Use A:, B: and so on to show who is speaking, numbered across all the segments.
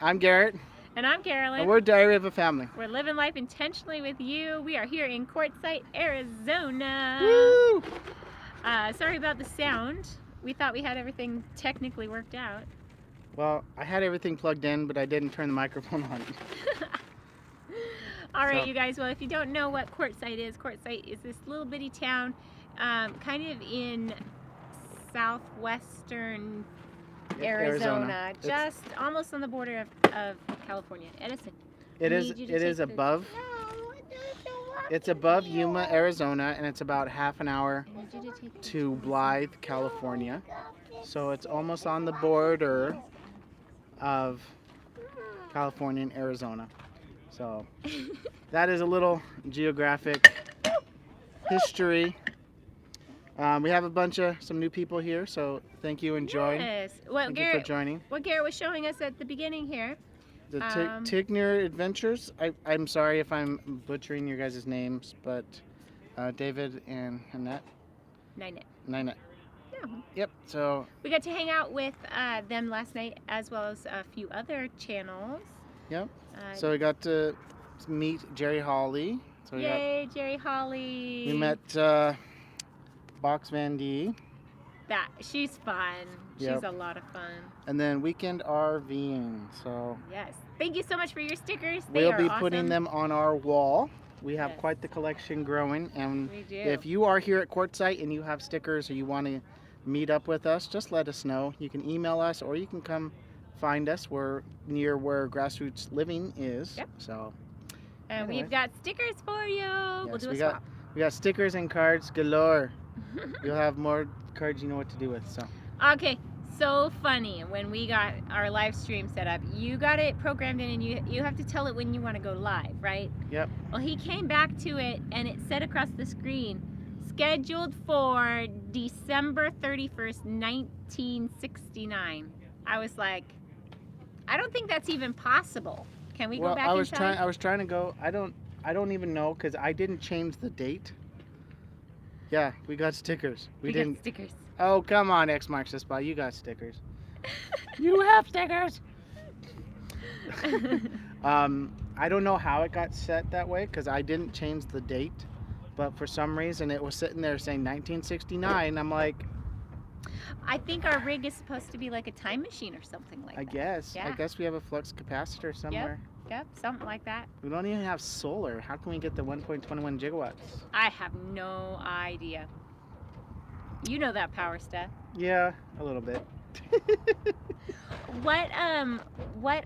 A: I'm Garrett.
B: And I'm Carolyn.
A: And we're Diary of a Family.
B: We're living life intentionally with you. We are here in QUARTZSITE, Arizona.
A: Woo!
B: Sorry about the sound. We thought we had everything technically worked out.
A: Well, I had everything plugged in, but I didn't turn the microphone on.
B: All right, you guys. Well, if you don't know what QUARTZSITE is this little bitty town kind of in southwestern Arizona. Just almost on the border of California. Edison.
A: It is above. It's above Yuma, Arizona, and it's about half an hour to Blythe, California. So it's almost on the border of California and Arizona. So that is a little geographic history. We have some new people here, so thank you and join.
B: Yes.
A: Thank you for joining.
B: What Garrett was showing us at the beginning here.
A: The Tigner Adventures. I'm sorry if I'm butchering your guys' names, but David and Annette.
B: Ninette.
A: Yeah. Yep. So
B: we got to hang out with them last night, as well as a few other channels.
A: Yep. So we got to meet Jerry Hawley. So
B: Yay, Jerry Hawley.
A: We met Box Van D.
B: She's fun.
A: Yep.
B: She's a lot of fun.
A: And then Weekend RVing. So
B: yes, thank you so much for your stickers.
A: We'll be putting them on our wall. We have quite the collection growing, and
B: we do.
A: If you are here at QUARTZSITE and you have stickers or you want to meet up with us, just let us know. You can email us or you can come find us. We're near where Grassroots Living is.
B: Yep.
A: So.
B: And we've got stickers for you.
A: Yes,
B: we'll do a swap.
A: We got stickers and cards galore. You'll have more cards you know what to do with. So.
B: Okay. So funny when we got our live stream set up. You got it programmed in, and you have to tell it when you want to go live, right?
A: Yep.
B: Well, he came back to it, and it said across the screen, scheduled for December 31st, 1969. I was like, I don't think that's even possible. Can we go back in time?
A: I was trying to go. I don't even know because I didn't change the date. Yeah, we got stickers. We didn't.
B: Got stickers.
A: Oh, come on, X marks the spot. You got stickers. You have stickers. I don't know how it got set that way because I didn't change the date, but for some reason it was sitting there saying 1969. I'm like,
B: I think our rig is supposed to be like a time machine or something like that.
A: I guess.
B: Yeah.
A: I guess we have a flux capacitor somewhere.
B: Yep, something like that.
A: We don't even have solar. How can we get the 1.21 gigawatts?
B: I have no idea. You know that power stuff.
A: Yeah, a little bit.
B: What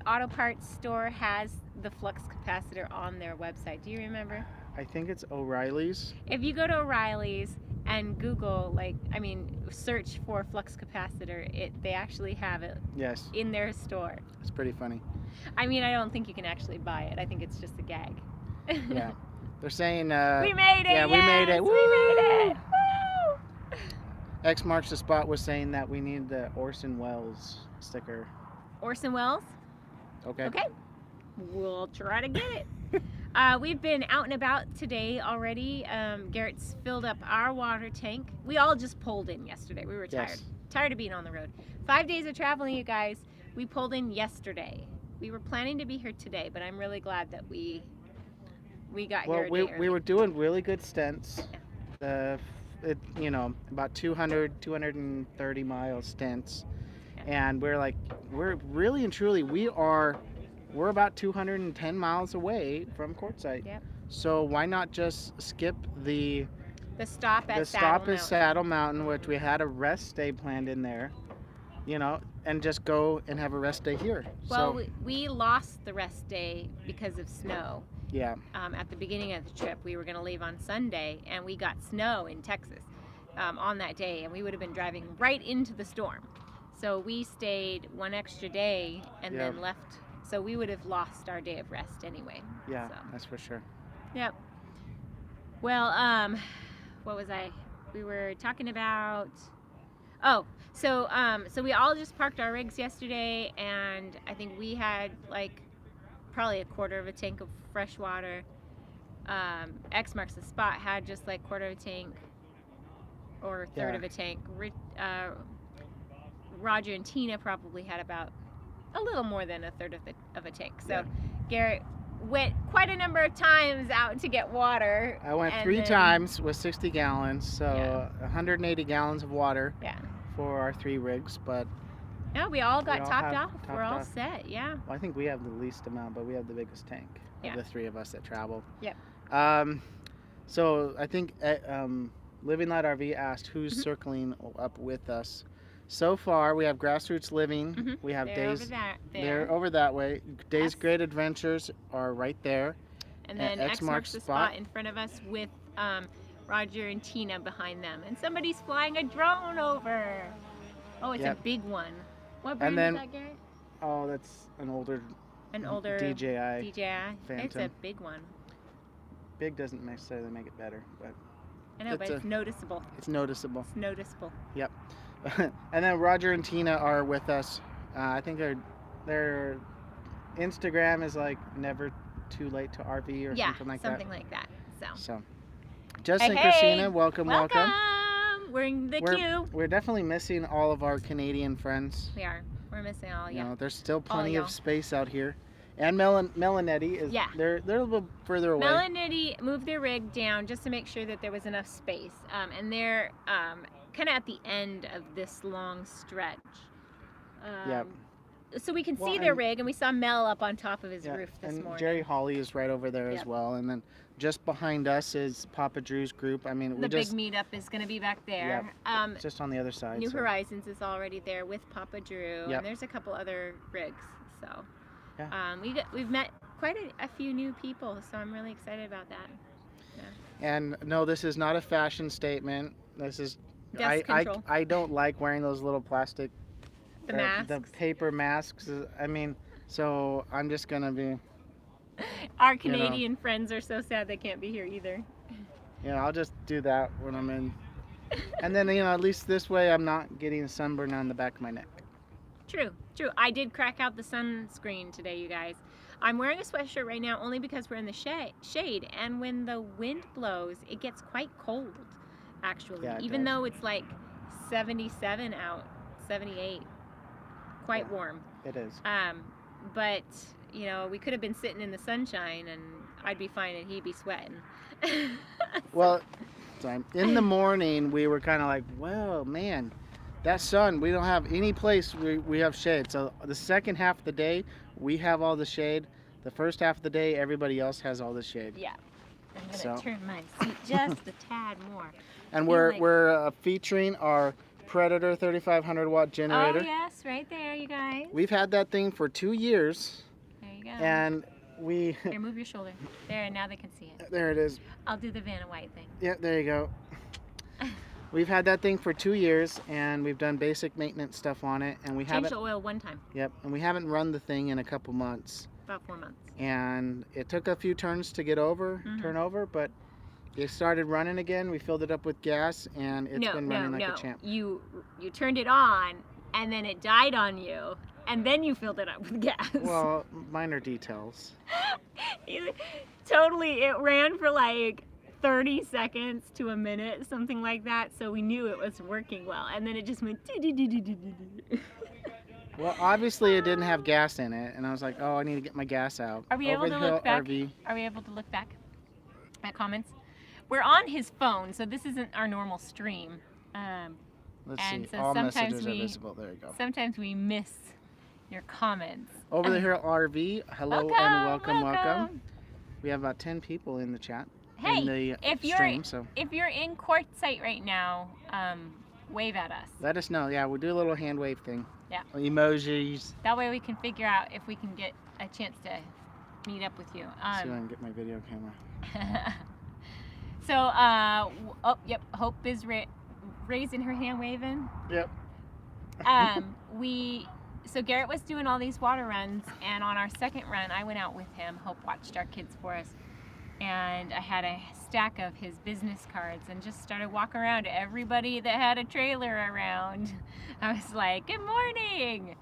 B: auto parts store has the flux capacitor on their website? Do you remember?
A: I think it's O'Reilly's.
B: If you go to O'Reilly's and Google, search for flux capacitor, they actually have it.
A: Yes.
B: In their store.
A: It's pretty funny.
B: I mean, I don't think you can actually buy it. I think it's just a gag.
A: Yeah. They're saying
B: we made it.
A: Yeah,
B: yes,
A: we made it. Woo!
B: We made it. Woo!
A: X marks the spot was saying that we need the Orson Welles sticker.
B: Orson Welles?
A: Okay.
B: Okay. We'll try to get it. We've been out and about today already. Garrett's filled up our water tank. We all just pulled in yesterday. We were tired.
A: Yes.
B: Tired of being on the road. 5 days of traveling, you guys. We pulled in yesterday. We were planning to be here today, but I'm really glad that we got here a day early.
A: We were doing really good stints. About 230 mile stints. Yeah. And we're really and truly, we're about 210 miles away from QUARTZSITE.
B: Yep. So
A: why not just skip the
B: stop at
A: Saddle Mountain, which we had a rest day planned in there, and just go and have a rest day here.
B: Well,
A: so,
B: we lost the rest day because of snow.
A: Yeah.
B: At the beginning of the trip, we were going to leave on Sunday, and we got snow in Texas on that day, and we would have been driving right into the storm. So we stayed one extra day and then left. So we would have lost our day of rest anyway.
A: Yeah,
B: so.
A: That's for sure.
B: Yep. Well, what was I? We were talking about. Oh, so we all just parked our rigs yesterday, and I think we had probably a quarter of a tank of fresh water. X marks the spot had just quarter of a tank or a third of a tank. Roger and Tina probably had about a little more than a third of a tank. So
A: Yeah.
B: Garrett went quite a number of times out to get water.
A: I went
B: and
A: 3
B: then-
A: times with 60 gallons, so
B: Yeah.
A: 180 gallons of water
B: Yeah.
A: for our 3 rigs. But
B: No, we all got
A: all
B: topped
A: have
B: off.
A: topped
B: We're all
A: off.
B: set. Yeah.
A: well, I think we have the least amount, but we have the biggest tank
B: Yeah.
A: of the 3 of us that travel.
B: Yep.
A: So I think Living Light RV asked who's
B: Mhm.
A: circling up with us. So far, we have Grassroots Living.
B: Mhm.
A: We have
B: They're
A: Days.
B: over there.
A: They're over that way. Days
B: Us.
A: Great Adventures are right there.
B: And then
A: X
B: X
A: marks
B: marks the
A: the spot.
B: spot in front of us with Roger and Tina behind them. And somebody's flying a drone over. Oh, it's
A: Yep.
B: a big one. What
A: And
B: brand
A: then-
B: is that, Garrett?
A: Oh, that's an older
B: An older
A: DJI.
B: DJI. It's a
A: Phantom.
B: big one.
A: Big doesn't necessarily make it better, but
B: I know, but
A: It's
B: it's noticeable.
A: it's noticeable.
B: It's noticeable.
A: And then Roger and Tina are with us. I think their Instagram is like Never Too Late to RV or
B: Yeah,
A: something like
B: something like that. So.
A: that. So, Justin,
B: Hey,
A: Christina, welcome.
B: We're in the queue.
A: We're definitely missing all of our Canadian friends.
B: We are. We're missing all.
A: You
B: Yeah.
A: know, there's still plenty
B: y'all.
A: of space out here. And Melanetti is.
B: Yeah.
A: They're a little further away.
B: Mel and Nitty moved their rig down just to make sure that there was enough space. And they're kind of at the end of this long stretch.
A: Yep.
B: So we can
A: Well,
B: see their
A: and-
B: rig, and we saw Mel up on top of his
A: Yeah,
B: roof this
A: and
B: morning.
A: Jerry Hawley is right over there as
B: Yep.
A: well. And then just behind us is Papa Drew's group. I mean,
B: the big meetup is going to be back there.
A: just on the other side.
B: New
A: so.
B: Horizons is already there with Papa Drew,
A: Yep.
B: and there's a couple other rigs. So
A: Yeah.
B: we've met quite a few new people, so I'm really excited about that.
A: And no, this is not a fashion statement. This is
B: Dust control.
A: I don't like wearing those little plastic
B: The
A: the
B: masks.
A: paper masks. I mean, so I'm just gonna be,
B: Our Canadian friends are so sad they can't be here either.
A: I'll just do that when I'm in. And then at least this way I'm not getting a sunburn on the back of my neck.
B: True. I did crack out the sunscreen today, you guys. I'm wearing a sweatshirt right now only because we're in the shade, and when the wind blows, it gets quite cold, actually.
A: Yeah, it
B: Even
A: does.
B: though it's like 77 out, 78, quite
A: Yeah.
B: warm.
A: It is.
B: But we could have been sitting in the sunshine, and I'd be fine, and he'd be sweating.
A: Well, in the morning we were kind of like, well, man, that sun, we don't have any place we have shade. So the second half of the day, we have all the shade. The first half of the day, everybody else has all the shade.
B: Yeah. I'm gonna
A: So.
B: turn my seat just a tad more.
A: And
B: Feel
A: we're
B: like-
A: we're featuring our Predator 3500 watt generator.
B: Oh yes, right there, you guys.
A: We've had that thing for 2 years,
B: There you go.
A: and we
B: Here, move your shoulder. There, now they can see it.
A: there it is.
B: I'll do the Vanna White thing.
A: Yeah, there you go. We've had that thing for 2 years, and we've done basic maintenance stuff on it, and we
B: Changed
A: haven't.
B: the oil one time,
A: And we haven't run the thing in a couple months,
B: about 4 months.
A: and it took a few turns to get over,
B: Mhm.
A: turn over, but it started running again. We filled it up with gas, and it's been running like a champ.
B: You turned it on, and then it died on you, and then you filled it up with gas.
A: Well, minor details.
B: Totally, it ran for like 30 seconds to a minute, something like that, so we knew it was working well, and then it just went
A: Well, obviously it didn't have gas in it, and I was like, oh, I need to get my gas out.
B: Are we able
A: Over
B: to
A: the hill
B: look back?
A: RV.
B: Are we able to look back at comments? We're on his phone, so this isn't our normal stream.
A: Let's
B: And
A: see.
B: so
A: All
B: sometimes
A: messages are
B: we-
A: visible. There you go.
B: Sometimes we miss your comments.
A: Over the hill RV. Hello and welcome. We have about 10 people in the chat.
B: Hey,
A: in the
B: if you're
A: stream, so
B: if you're in QUARTZSITE right now, wave at us.
A: let us know. Yeah, we'll do a little hand wave thing.
B: Yeah.
A: Emojis.
B: That way we can figure out if we can get a chance to meet up with you.
A: See if I can get my video camera.
B: So, yep, Hope is raising her hand, waving.
A: Yep.
B: So Garrett was doing all these water runs, and on our second run, I went out with him. Hope watched our kids for us, and I had a stack of his business cards and just started walking around to everybody that had a trailer around. I was like, "Good morning.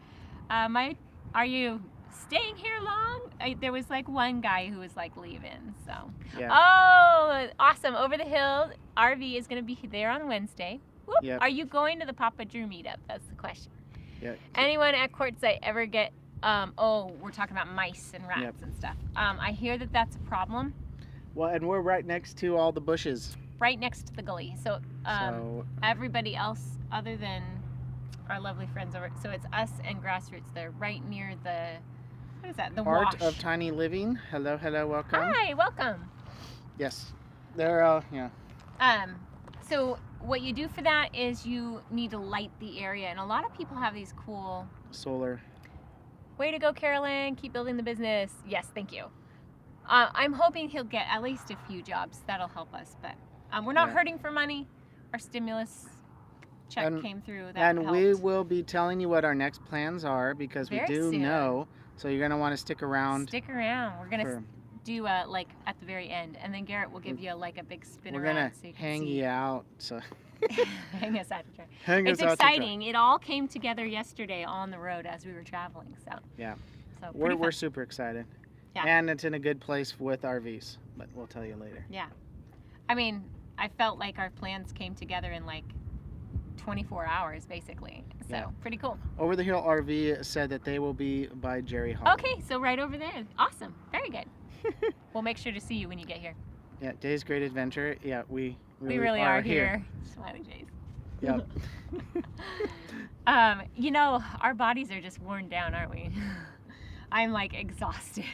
B: Are you staying here long?" There was like one guy who was like leaving. So.
A: Yeah.
B: Oh, awesome! Over the Hill RV is going to be there on Wednesday. Whoop.
A: Yep.
B: Are you going to the Papa Drew meetup? That's the question.
A: Yeah.
B: Anyone at QUARTZSITE ever get We're talking about mice and rats and stuff. I hear that that's a problem.
A: Well, and we're right next to all the bushes.
B: Right next to the gully. So everybody else other than our lovely friends over. So it's us and Grassroots. They're right near the, what is that? The
A: Art
B: wash.
A: of Tiny Living. Hello, welcome.
B: Hi, welcome.
A: Yes. They're,
B: So what you do for that is you need to light the area. And a lot of people have these cool...
A: solar.
B: Way to go, Carolyn. Keep building the business. Yes, thank you. I'm hoping he'll get at least a few jobs. That'll help us. But we're not hurting for money. Our stimulus check came through. That helped.
A: We will be telling you what our next plans are because
B: Very
A: we do
B: soon.
A: know. So you're going to want to stick around.
B: Stick around. We're going to do like at the very end. And then Garrett will give you like a big spin
A: around.
B: We're
A: going to hang you out. So.
B: Hang us out to dry.
A: Hang
B: it's
A: us
B: exciting. It all came together yesterday on the road as we were traveling. So
A: yeah.
B: So
A: we're super excited.
B: Yeah.
A: And it's in a good place with RVs, but we'll tell you later.
B: Yeah. I mean, I felt like our plans came together in like 24 hours, basically. So pretty cool.
A: Over the Hill RV said that they will be by Jerry Hall.
B: Okay, so right over there. Awesome. Very good. We'll make sure to see you when you get here.
A: Yeah, Day's Great Adventure. Yeah, we
B: really are here. Smiley Jays.
A: Yep.
B: You know, our bodies are just worn down, aren't we? I'm like exhausted.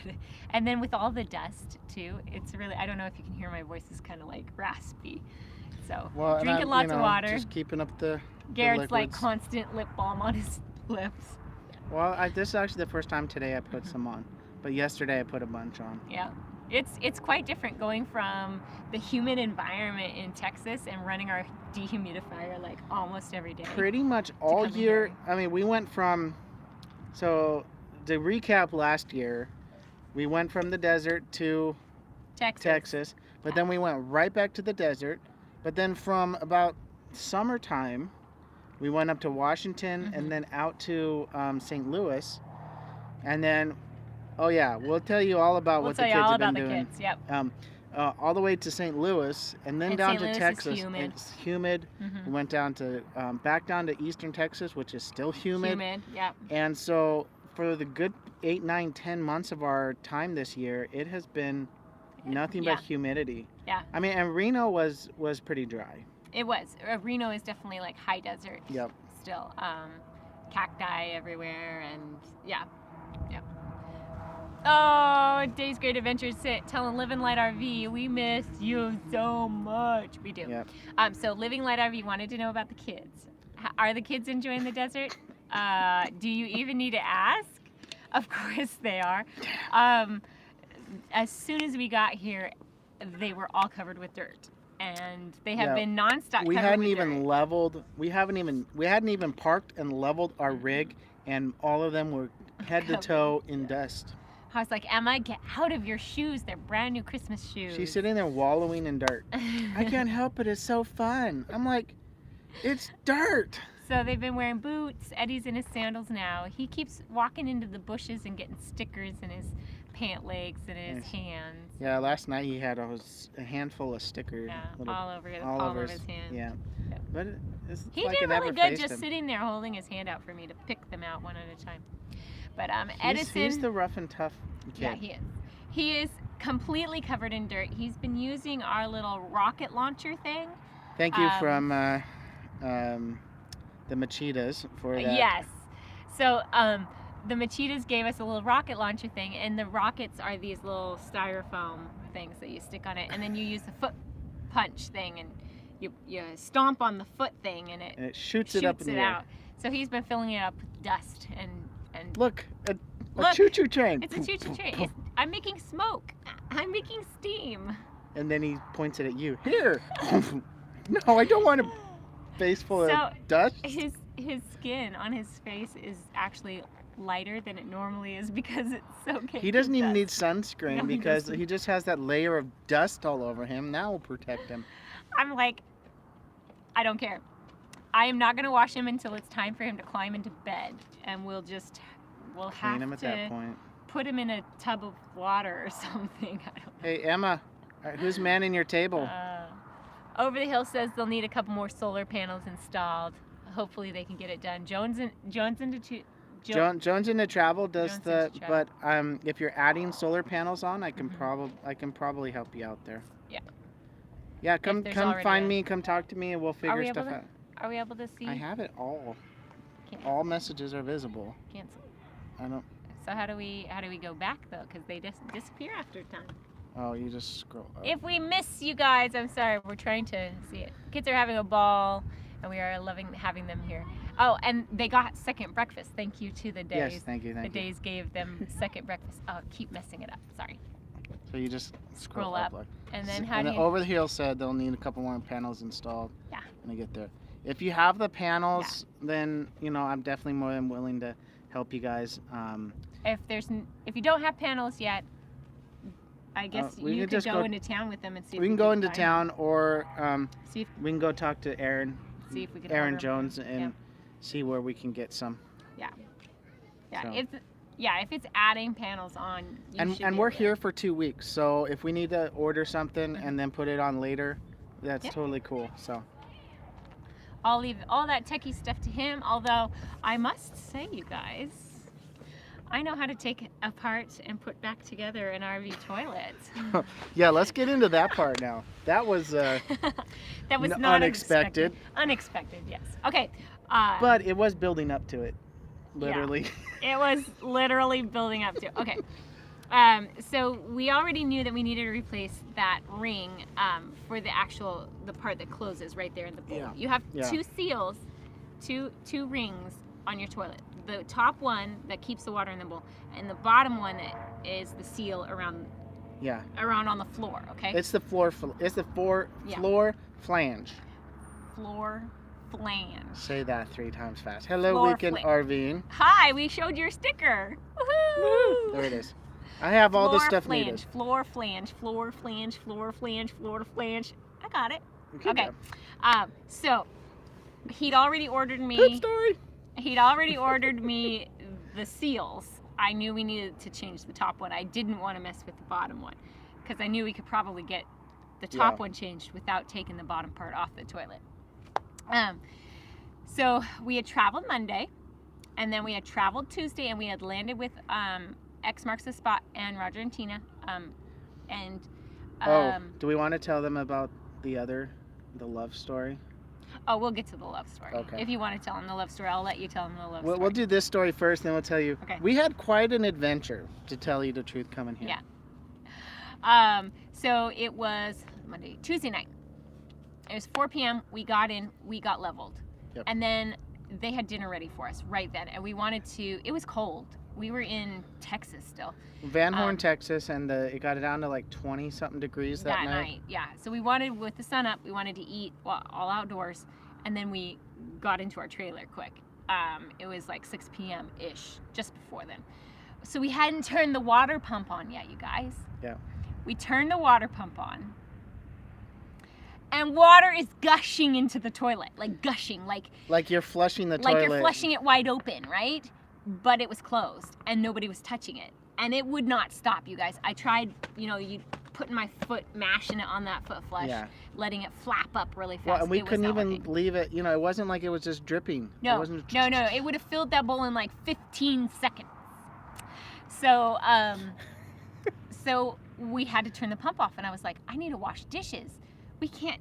B: And then with all the dust too, it's really, I don't know if you can hear my voice is kind of like raspy. So drinking lots of water.
A: Just keeping up the
B: Garrett's
A: the
B: like constant lip balm on his lips.
A: Well, this is actually the first time today I put some on. But yesterday I put a bunch on.
B: Yeah. It's quite different going from the humid environment in Texas and running our dehumidifier like almost every day.
A: Pretty much all year. I mean, we went from, so to recap last year, we went from the desert to Texas, but then we went right back to the desert. But then from about summertime, we went up to Washington and then out to St. Louis. And then, we'll tell you all about what the kids have been doing.
B: Kids, yep.
A: All the way to St. Louis and then down to Texas.
B: It's
A: humid. We went down to back down to eastern Texas, which is still humid.
B: Yep.
A: And so for the good 8, 9, 10 months of our time this year, it has been nothing but humidity.
B: Yeah.
A: I mean, and Reno was pretty dry.
B: It was. Reno is definitely like high desert.
A: Yep.
B: Still, cacti everywhere, and yeah. Oh, Day's Great Adventures, telling Living Light RV, we miss you so much. We do.
A: Yep.
B: So Living Light RV wanted to know about the kids. Are the kids enjoying the desert? Do you even need to ask? Of course they are. As soon as we got here, they were all covered with dirt, and they have been nonstop.
A: We hadn't even
B: dirt.
A: leveled. We hadn't even parked and leveled our rig, and all of them were head to toe in dust.
B: I was like, Emma, get out of your shoes. They're brand new Christmas shoes.
A: She's sitting there wallowing in dirt. I can't help it. It's so fun. I'm like, it's dirt.
B: So they've been wearing boots. Eddie's in his sandals now. He keeps walking into the bushes and getting stickers in his pant legs and in his hands.
A: Yeah, last night he had a handful of stickers.
B: Yeah, all over his hands.
A: Yeah. But
B: he did really good just sitting there holding his hand out for me to pick them out one at a time. But Edison...
A: He's the rough and tough kid.
B: Yeah, he is. He is completely covered in dirt. He's been using our little rocket launcher thing.
A: Thank you from the Machitas for that.
B: Yes. So the Machitas gave us a little rocket launcher thing, and the rockets are these little styrofoam things that you stick on it, and then you use the foot punch thing, and you stomp on the foot thing, and it
A: shoots it up in the air.
B: Out. So he's been filling it up with dust and
A: look, a choo-choo train.
B: It's a choo-choo train. I'm making smoke. I'm making steam.
A: And then he points it at you. Here. No, I don't want a face full of dust.
B: His skin on his face is actually lighter than it normally is because it's so caked.
A: He doesn't even need sunscreen because he just has that layer of dust all over him. That will protect him.
B: I'm like, I don't care. I am not going to wash him until it's time for him to climb into bed, and we'll have
A: him at
B: to
A: that point.
B: Put him in a tub of water or something. I don't know.
A: Hey, Emma, who's manning your table?
B: Over the Hill says they'll need a couple more solar panels installed. Hopefully they can get it done. Jones into
A: Jones in the travel does
B: Jones
A: the,
B: into travel.
A: but if you're adding solar panels on, I can probably help you out there.
B: Yeah.
A: Yeah, come
B: there's
A: come
B: already
A: find
B: a-
A: me, come talk to me, and we'll figure
B: we
A: stuff
B: able to-
A: out.
B: Are we able to see?
A: I have it all.
B: Can't-
A: All messages are visible.
B: Cancel.
A: I don't.
B: So how do we go back though? Because they just disappear after time.
A: Oh, you just scroll up.
B: If we miss you guys, I'm sorry. We're trying to see it. Kids are having a ball, and we are loving having them here. Oh, and they got second breakfast. Thank you to the days.
A: Yes, thank you.
B: The days gave them second breakfast. Oh, keep messing it up. Sorry.
A: So you just
B: Scroll up,
A: like,
B: and then
A: and then over here said they'll need a couple more panels installed.
B: Yeah.
A: When they get there. If you have the panels, then I'm definitely more than willing to help you guys.
B: If you don't have panels yet, I guess
A: we
B: you
A: could
B: could
A: just
B: go
A: go-
B: into town with them and see.
A: We
B: if
A: can go into
B: find
A: town, or
B: See if
A: we can go talk to Aaron.
B: see if we can.
A: Aaron
B: order 'em.
A: Jones and see where we can get some.
B: Yeah.
A: So.
B: If it's adding panels on. You should
A: And
B: be
A: we're
B: able to-
A: here for 2 weeks, so if we need to order something and then put it on later, that's
B: Yep.
A: totally cool. So.
B: I'll leave all that techie stuff to him. Although I must say, you guys, I know how to take apart and put back together an RV toilet.
A: Yeah, let's get into that part now. That was.
B: That was not
A: unexpected.
B: Unexpected, yes. Okay.
A: But it was building up to it, literally.
B: It was literally building up to. Okay. So we already knew that we needed to replace that ring for the part that closes right there in the bowl.
A: Yeah.
B: You have
A: Yeah.
B: two seals, two rings on your toilet. The top one that keeps the water in the bowl, and the bottom one is the seal around on the floor. Okay.
A: It's the floor. It's the floor flange.
B: Floor flange.
A: Say that 3 times fast. Hello,
B: Floor
A: Weekend RVing.
B: Hi, we showed your sticker. Woohoo!
A: There it is. I have all the stuff
B: flange,
A: needed.
B: Floor flange, floor flange, floor flange, floor flange. I got it.
A: Okay.
B: Okay. So he'd already ordered
A: Good
B: me.
A: story.
B: He'd already ordered me the seals. I knew we needed to change the top one. I didn't want to mess with the bottom one because I knew we could probably get the top one changed without taking the bottom part off the toilet. So we had traveled Monday, and then we had traveled Tuesday, and we had landed with X Marks the Spot and Roger and Tina.
A: Do we want to tell them about the love story?
B: Oh, we'll get to the love story.
A: Okay.
B: If you want to tell them the love story, I'll let you tell them the love story.
A: We'll do this story first, then we'll tell you.
B: Okay.
A: We had quite an adventure, to tell you the truth, coming here.
B: Yeah. So it was Tuesday night. It was 4 p.m. We got in, we got leveled.
A: Yep.
B: And then they had dinner ready for us right then. And we wanted to, it was cold. We were in Texas still.
A: Van Horn, Texas, and it got down to like 20-something degrees that night.
B: Yeah. So we wanted, with the sun up, we wanted to eat all outdoors. And then we got into our trailer quick. It was like 6 p.m.-ish, just before then. So we hadn't turned the water pump on yet, you guys.
A: Yeah.
B: We turned the water pump on. And water is gushing into the toilet. Like gushing.
A: Like you're flushing the toilet.
B: Like you're flushing it wide open, right? But it was closed. And nobody was touching it. And it would not stop, you guys. I tried, you putting my foot, mashing it on that foot flush.
A: Yeah.
B: Letting it flap up really fast.
A: Well, and we
B: It was
A: couldn't
B: not
A: even
B: working.
A: leave it. It wasn't like it was just dripping.
B: No,
A: It wasn't
B: no. It would have filled that bowl in like 15 seconds. So, so we had to turn the pump off, and I was like, I need to wash dishes. We can't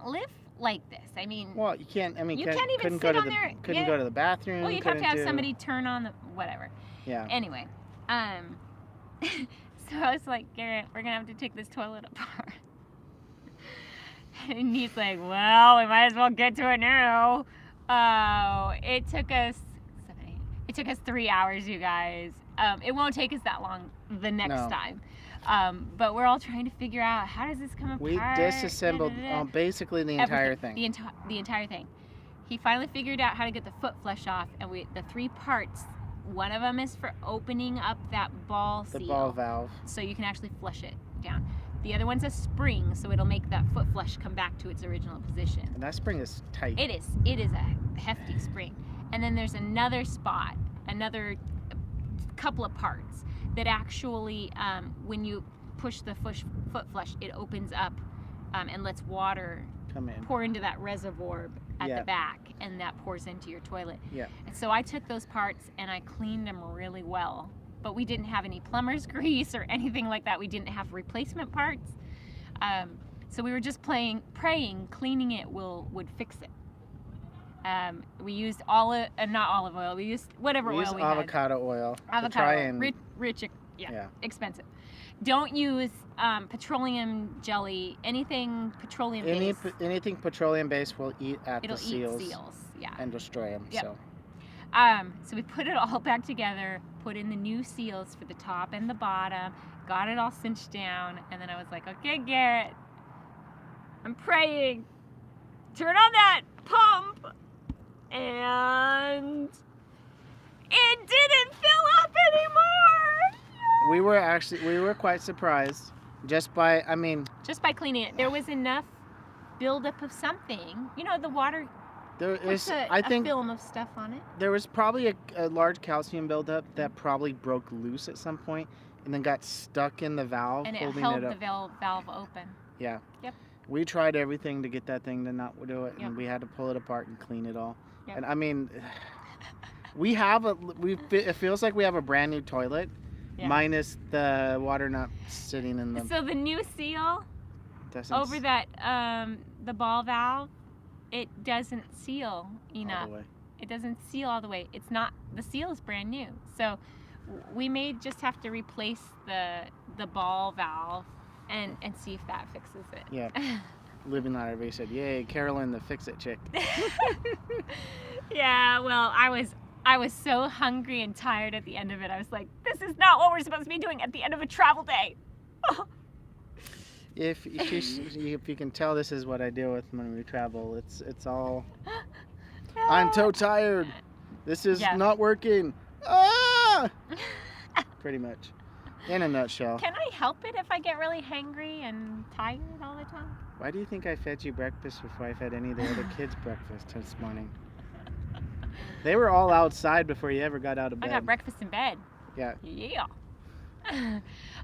B: live like this. I mean,
A: Well, you can't. I mean,
B: You can't even
A: couldn't
B: sit
A: go to
B: on
A: the
B: there.
A: couldn't
B: Yeah.
A: go to the bathroom.
B: well, you'd have to have
A: couldn't do-
B: somebody turn on the whatever.
A: Yeah.
B: Anyway, so I was like, Garrett, we're gonna have to take this toilet apart. And he's like, well, we might as well get to it now. Oh, it took us 3 hours, you guys. It won't take us that long the next
A: No.
B: time. But we're all trying to figure out, how does this come apart?
A: We disassembled basically the entire thing.
B: The entire thing. He finally figured out how to get the foot flush off, and the 3 parts. One of them is for opening up that ball
A: The
B: seal,
A: ball valve.
B: so you can actually flush it down. The other one's a spring, so it'll make that foot flush come back to its original position.
A: And that spring is tight.
B: It is a hefty spring. And then there's another spot, another couple of parts that actually, when you push the foot flush, it opens up and lets water
A: Come in.
B: pour into that reservoir at
A: Yeah.
B: the back, and that pours into your toilet.
A: Yeah.
B: And so I took those parts and I cleaned them really well. But we didn't have any plumber's grease or anything like that. We didn't have replacement parts. So we were just praying cleaning it would fix it. We used not olive oil. We used whatever
A: We
B: oil
A: use
B: we
A: avocado oil to
B: Avocado
A: try
B: oil.
A: and
B: Rich,
A: yeah.
B: expensive. Don't use petroleum jelly, anything petroleum based.
A: anything petroleum based will eat at
B: It'll
A: the seals,
B: eat seals, yeah.
A: and destroy them.
B: Yep.
A: So
B: So we put it all back together, put in the new seals for the top and the bottom, got it all cinched down, and then I was like, okay, Garrett, I'm praying. Turn on that pump. And it didn't fill up anymore.
A: we were quite surprised just by
B: cleaning it. There was enough buildup of something. You know, the water
A: there
B: puts
A: is
B: a film of stuff on it.
A: there was probably a large calcium buildup that probably broke loose at some point and then got stuck in the valve,
B: And it
A: holding
B: held
A: it up.
B: the valve open.
A: Yeah.
B: Yep.
A: We tried everything to get that thing to not do it,
B: Yep.
A: and we had to pull it apart and clean it all.
B: Yep.
A: And I mean, it feels like we have a brand new toilet,
B: Yeah.
A: minus the water not sitting in the.
B: So the new seal
A: doesn't
B: over that the ball valve, it doesn't seal
A: all
B: enough.
A: the way.
B: It doesn't seal all the way. It's not, the seal is brand new. So we may just have to replace the ball valve and see if that fixes it.
A: Yeah. Living on everybody said, "Yay, Carolyn, the fix-it chick."
B: Yeah, well, I was so hungry and tired at the end of it. I was like, this is not what we're supposed to be doing at the end of a travel day.
A: If you can tell, this is what I deal with when we travel. It's all. I'm so tired. This is
B: Yeah.
A: not working. Ah! Pretty much. In a nutshell.
B: Can I help it if I get really hangry and tired all the time?
A: Why do you think I fed you breakfast before I fed any of the other kids breakfast this morning? They were all outside before you ever got out of bed.
B: I got breakfast in bed.
A: Yeah.
B: Yeah.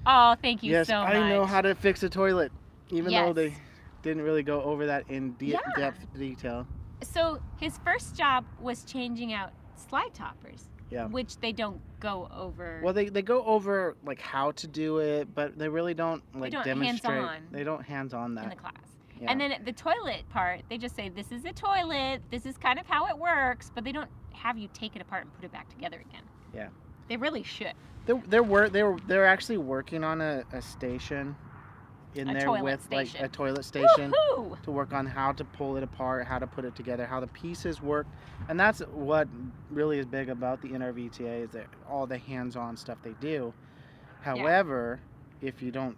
B: Oh, thank you
A: Yes,
B: so much.
A: I know how to fix a toilet, even though
B: Yes.
A: they didn't really go over that in
B: Yeah.
A: depth detail.
B: So his first job was changing out slide toppers,
A: Yeah.
B: which they don't go over.
A: Well, they go over like how to do it, but they really don't like
B: don't
A: demonstrate.
B: hands-on
A: They don't hands-on that.
B: in the class.
A: Yeah.
B: And then at the toilet part, they just say, this is a toilet, this is kind of how it works, but they don't have you take it apart and put it back together again.
A: Yeah.
B: They really should.
A: They're actually working on a station in
B: A
A: there
B: toilet
A: with
B: station.
A: like a toilet station
B: Woohoo!
A: to work on how to pull it apart, how to put it together, how the pieces work. And that's what really is big about the NRVTA, is that all the hands-on stuff they do. However, if you don't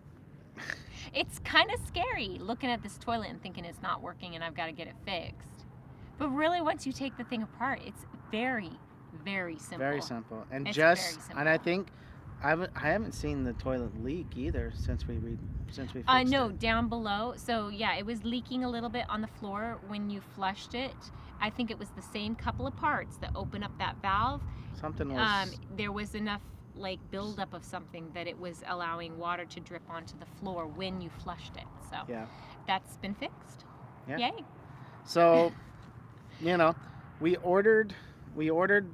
B: It's kind of scary looking at this toilet and thinking it's not working and I've got to get it fixed. But really, once you take the thing apart, it's very, very simple.
A: Very simple. And
B: It's
A: just
B: very simple.
A: and I think I haven't seen the toilet leak either since we fixed
B: No,
A: it.
B: down below. So yeah, it was leaking a little bit on the floor when you flushed it. I think it was the same couple of parts that open up that valve.
A: Something was
B: There was enough like buildup of something that it was allowing water to drip onto the floor when you flushed it. So
A: yeah.
B: that's been fixed.
A: Yeah.
B: Yay.
A: So, we ordered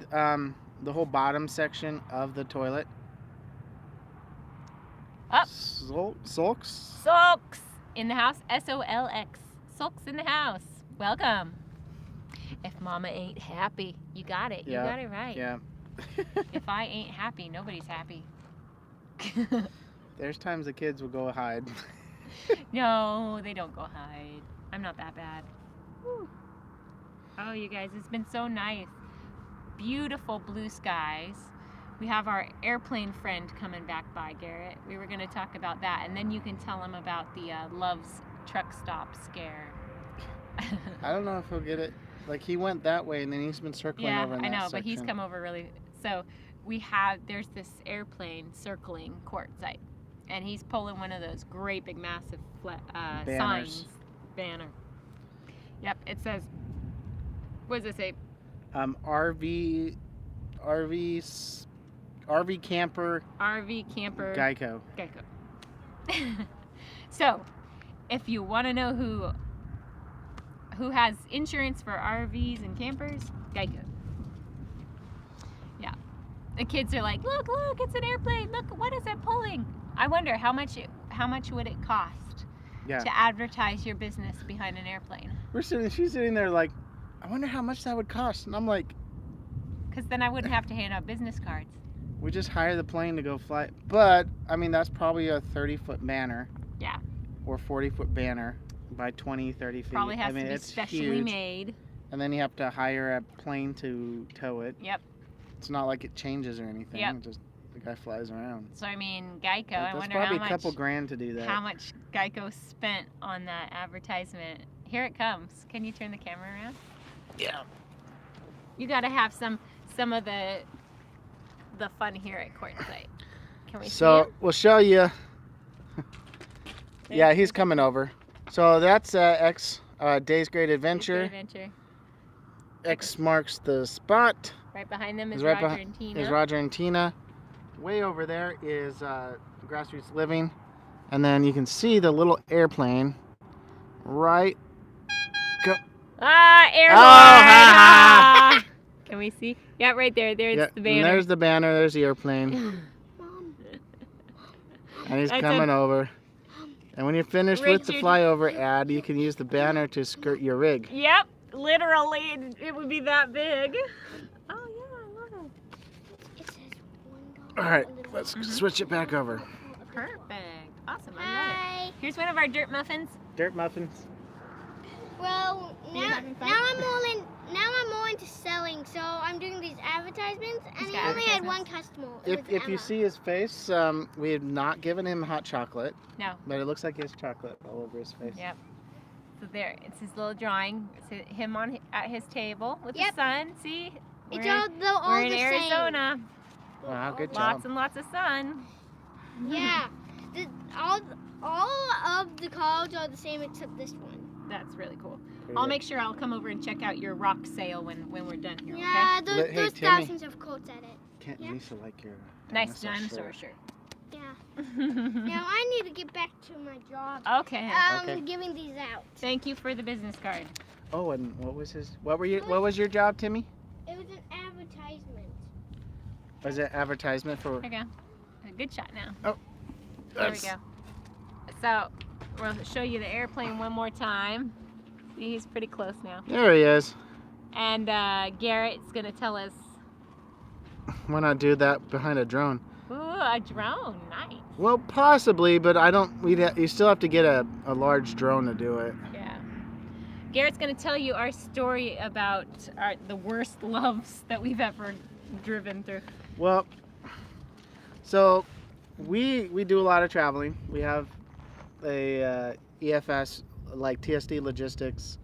A: the whole bottom section of the toilet.
B: Up.
A: Sulks.
B: Sulks in the house. SOLX. Sulks in the house. Welcome. If mama ain't happy, you got it.
A: Yeah.
B: You got it right.
A: Yeah.
B: If I ain't happy, nobody's happy.
A: There's times the kids will go hide.
B: No, they don't go hide. I'm not that bad. Whew. Oh, you guys, it's been so nice. Beautiful blue skies. We have our airplane friend coming back by, Garrett. We were going to talk about that, and then you can tell him about the Love's truck stop scare.
A: I don't know if he'll get it. Like, he went that way, and then he's been circling
B: Yeah,
A: over in
B: I
A: that
B: know, but he's
A: section.
B: come over really. So there's this airplane circling QUARTZSITE, and he's pulling one of those great big massive signs. Banner. Yep, it says, what does it say?
A: RV camper
B: RV camper
A: Geico.
B: Geico. So, if you want to know who who has insurance for RVs and campers? Geico. Yeah. The kids are like, look, it's an airplane. Look, what is it pulling? I wonder how much would it cost to advertise your business behind an airplane?
A: She's sitting there like, I wonder how much that would cost. And I'm like,
B: because then I wouldn't have to hand out business cards.
A: We just hire the plane to go fly. But, I mean, that's probably a 30-foot banner.
B: Yeah.
A: Or 40-foot banner by 20, 30 feet.
B: Probably has
A: I mean,
B: to be
A: it's
B: specially
A: huge.
B: made.
A: And then you have to hire a plane to tow it.
B: Yep.
A: It's not like it changes or anything.
B: Yep.
A: Just the guy flies around.
B: So, I mean, Geico,
A: That's
B: I wonder
A: probably
B: how much.
A: a couple grand to do that.
B: How much Geico spent on that advertisement. Here it comes. Can you turn the camera around?
A: Yeah.
B: You got to have some of the fun here at QUARTZSITE. Can we see him?
A: We'll show you. Yeah, he's coming over. So that's X Days Great Adventure. X marks the spot.
B: Right behind them is Roger and Tina.
A: Is Roger and Tina. Way over there is Grassroots Living. And then you can see the little airplane right. Go.
B: Airborne!
A: Oh,
B: Can we see? Yeah, right there. There's the banner.
A: There's the banner. There's the airplane. And he's coming over. And when you're finished with the flyover ad, you can use the banner to skirt your rig.
B: Yep, literally, it would be that big. Oh yeah, I love it. It says $1.
A: All right, let's switch it back over.
B: Perfect. Awesome. I love it. Here's one of our dirt muffins.
A: Dirt muffins.
C: Well, now I'm more into selling, so I'm doing these advertisements, and he only had one customer.
A: If you see his face, we have not given him hot chocolate.
B: No.
A: But it looks like he has chocolate all over his face.
B: Yep. So there, it's his little drawing. It's him at his table with the sun. See?
C: It's
B: we're in Arizona.
A: Wow, good job.
B: Lots and lots of sun.
C: Yeah. All of the cards are the same except this one.
B: That's really cool. I'll make sure I'll come over and check out your rock sale when we're done here.
C: Yeah,
B: okay?
C: there's thousands of quotes at it.
A: Can't Lisa like your
B: nice dinosaur shirt?
C: Yeah. Now I need to get back to my job.
B: Okay.
C: Giving these out.
B: Thank you for the business card.
A: Oh, and what was your job, Timmy?
C: It was an advertisement.
A: Was it advertisement for?
B: There we go. A good shot now.
A: Oh.
B: There we go. So we'll show you the airplane one more time. See, he's pretty close now.
A: There he is.
B: And Garrett's gonna tell us.
A: Why not do that behind a drone?
B: Ooh, a drone, nice.
A: Well, possibly, but you still have to get a large drone to do it.
B: Yeah. Garrett's gonna tell you our story about the worst loves that we've ever driven through.
A: Well, so we do a lot of traveling. We have a EFS, like TSD Logistics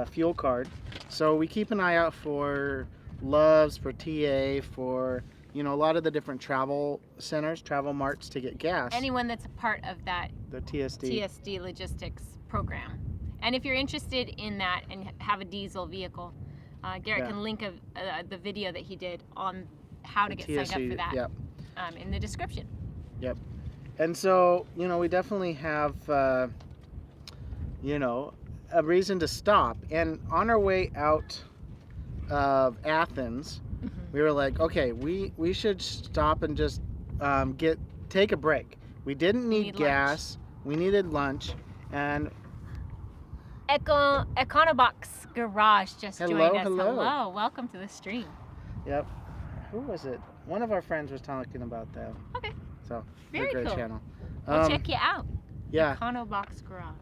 A: fuel card. So we keep an eye out for loves, for TA, for a lot of the different travel centers, travel marts to get gas.
B: Anyone that's a part of that
A: the TSD
B: Logistics program. And if you're interested in that and have a diesel vehicle, Garrett can link the video that he did on how to get signed up for that in the description.
A: Yep. And so, we definitely have, a reason to stop. And on our way out of Athens, we were like, okay, we should stop and just take a break. We didn't need gas. Lunch. We needed lunch. And
B: Econobox Garage just joined us.
A: Hello.
B: Welcome to the stream.
A: Yep. Who was it? One of our friends was talking about that.
B: Okay.
A: So,
B: very
A: great
B: cool.
A: Channel.
B: We'll check you out.
A: Yeah.
B: Econobox Garage.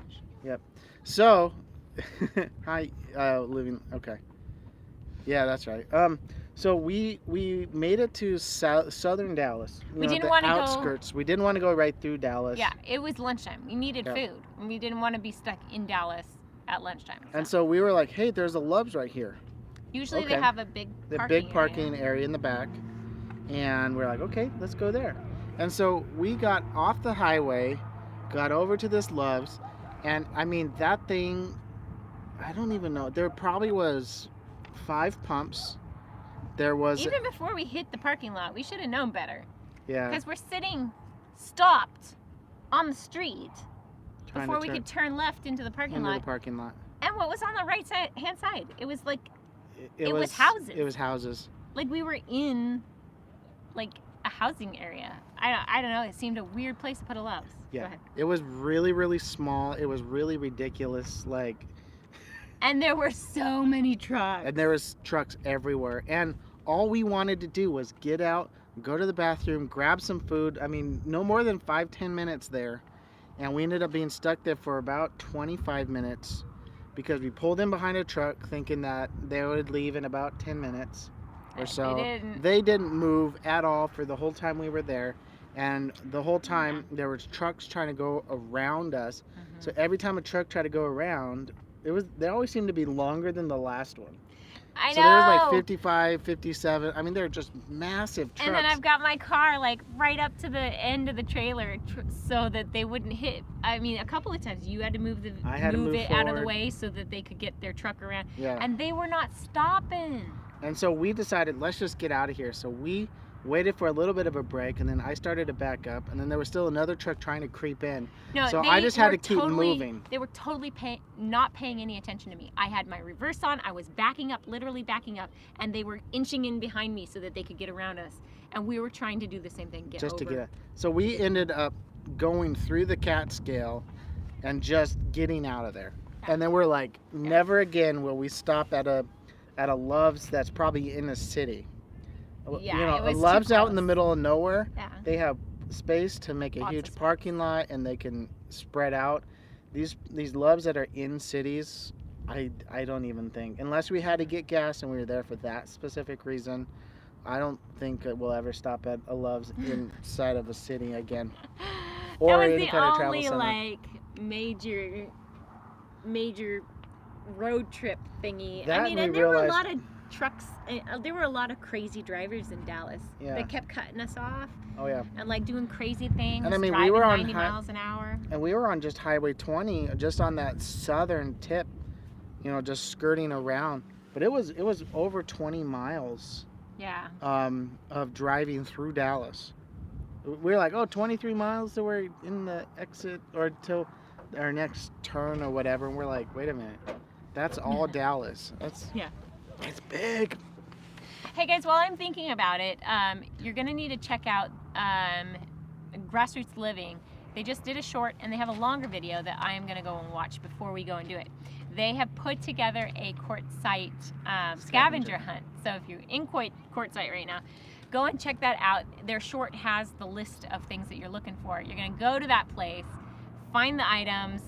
A: Yep. So, hi, living. Okay. Yeah, that's right. So we made it to southern Dallas.
B: We didn't want to go
A: outskirts. We didn't want to go right through Dallas.
B: Yeah, it was lunchtime. We needed food, and we didn't want to be stuck in Dallas at lunchtime.
A: And so we were like, hey, there's a Love's right here.
B: Usually they have a big
A: parking area in the back, and we're like, okay, let's go there. And so we got off the highway, got over to this Love's, and I mean that thing, I don't even know. There probably was 5 pumps. There was
B: even before we hit the parking lot. We should have known better.
A: Yeah.
B: Because we're sitting stopped on the street before we could turn left into the parking lot. And what was on the right hand side? It was like,
A: It
B: was houses.
A: It was houses.
B: like we were in like a housing area. I don't know. It seemed a weird place to put a Love's. Go
A: Yeah.
B: ahead.
A: It was really, really small. It was really ridiculous. Like,
B: And there were so many trucks.
A: and there was trucks everywhere. And all we wanted to do was get out, go to the bathroom, grab some food. I mean, no more than 5-10 minutes there. And we ended up being stuck there for about 25 minutes because we pulled in behind a truck thinking that they would leave in about 10 minutes or so. They didn't move at all for the whole time we were there. And the whole time there was trucks trying to go around us. So every time a truck tried to go around, they always seemed to be longer than the last one.
B: I know.
A: So there was like 55, 57. I mean, they're just massive trucks.
B: And then I've got my car like right up to the end of the trailer so that they wouldn't hit. I mean, a couple of times you had to move it out of the way so that they could get their truck around.
A: Yeah.
B: And they were not stopping.
A: And so we decided, let's just get out of here. So we waited for a little bit of a break, and then I started to back up, and then there was still another truck trying to creep in.
B: No,
A: so I just had to keep moving.
B: They were totally not paying any attention to me. I had my reverse on. I was backing up, literally backing up, and they were inching in behind me so that they could get around us. And we were trying to do the same thing,
A: to get out. So we ended up going through the Catskill and just getting out of there. And then we're like, never again will we stop at a Love's that's probably in a city.
B: Yeah,
A: you know,
B: it was
A: a Love's
B: too
A: out in the
B: close.
A: middle of nowhere.
B: Yeah.
A: They have space to make a
B: Lots of
A: huge
B: space.
A: parking lot, and they can spread out. These Love's that are in cities, I don't even think, unless we had to get gas and we were there for that specific reason, I don't think that we'll ever stop at a Love's inside of a city again. Or
B: that was
A: any
B: the
A: kind of travel
B: only
A: center.
B: like major road trip thingy.
A: That
B: I mean,
A: we
B: and there were a
A: realized-
B: lot of trucks. There were a lot of crazy drivers in Dallas
A: Yeah.
B: that kept cutting us off
A: Oh yeah.
B: and like doing crazy things.
A: And I mean, we
B: driving
A: were on
B: 90 miles an hour.
A: And we were on just Highway 20, just on that southern tip, you know, just skirting around. But it was over 20 miles
B: Yeah.
A: of driving through Dallas. We were like, oh, 23 miles till we're in the exit or till our next turn or whatever. And we're like, wait a minute, that's all Dallas. That's big.
B: Hey guys, while I'm thinking about it, you're gonna need to check out Grassroots Living. They just did a short and they have a longer video that I am gonna go and watch before we go and do it. They have put together a QUARTZSITE scavenger hunt. So if you're in QUARTZSITE right now, go and check that out. Their short has the list of things that you're looking for. You're gonna go to that place, find the items,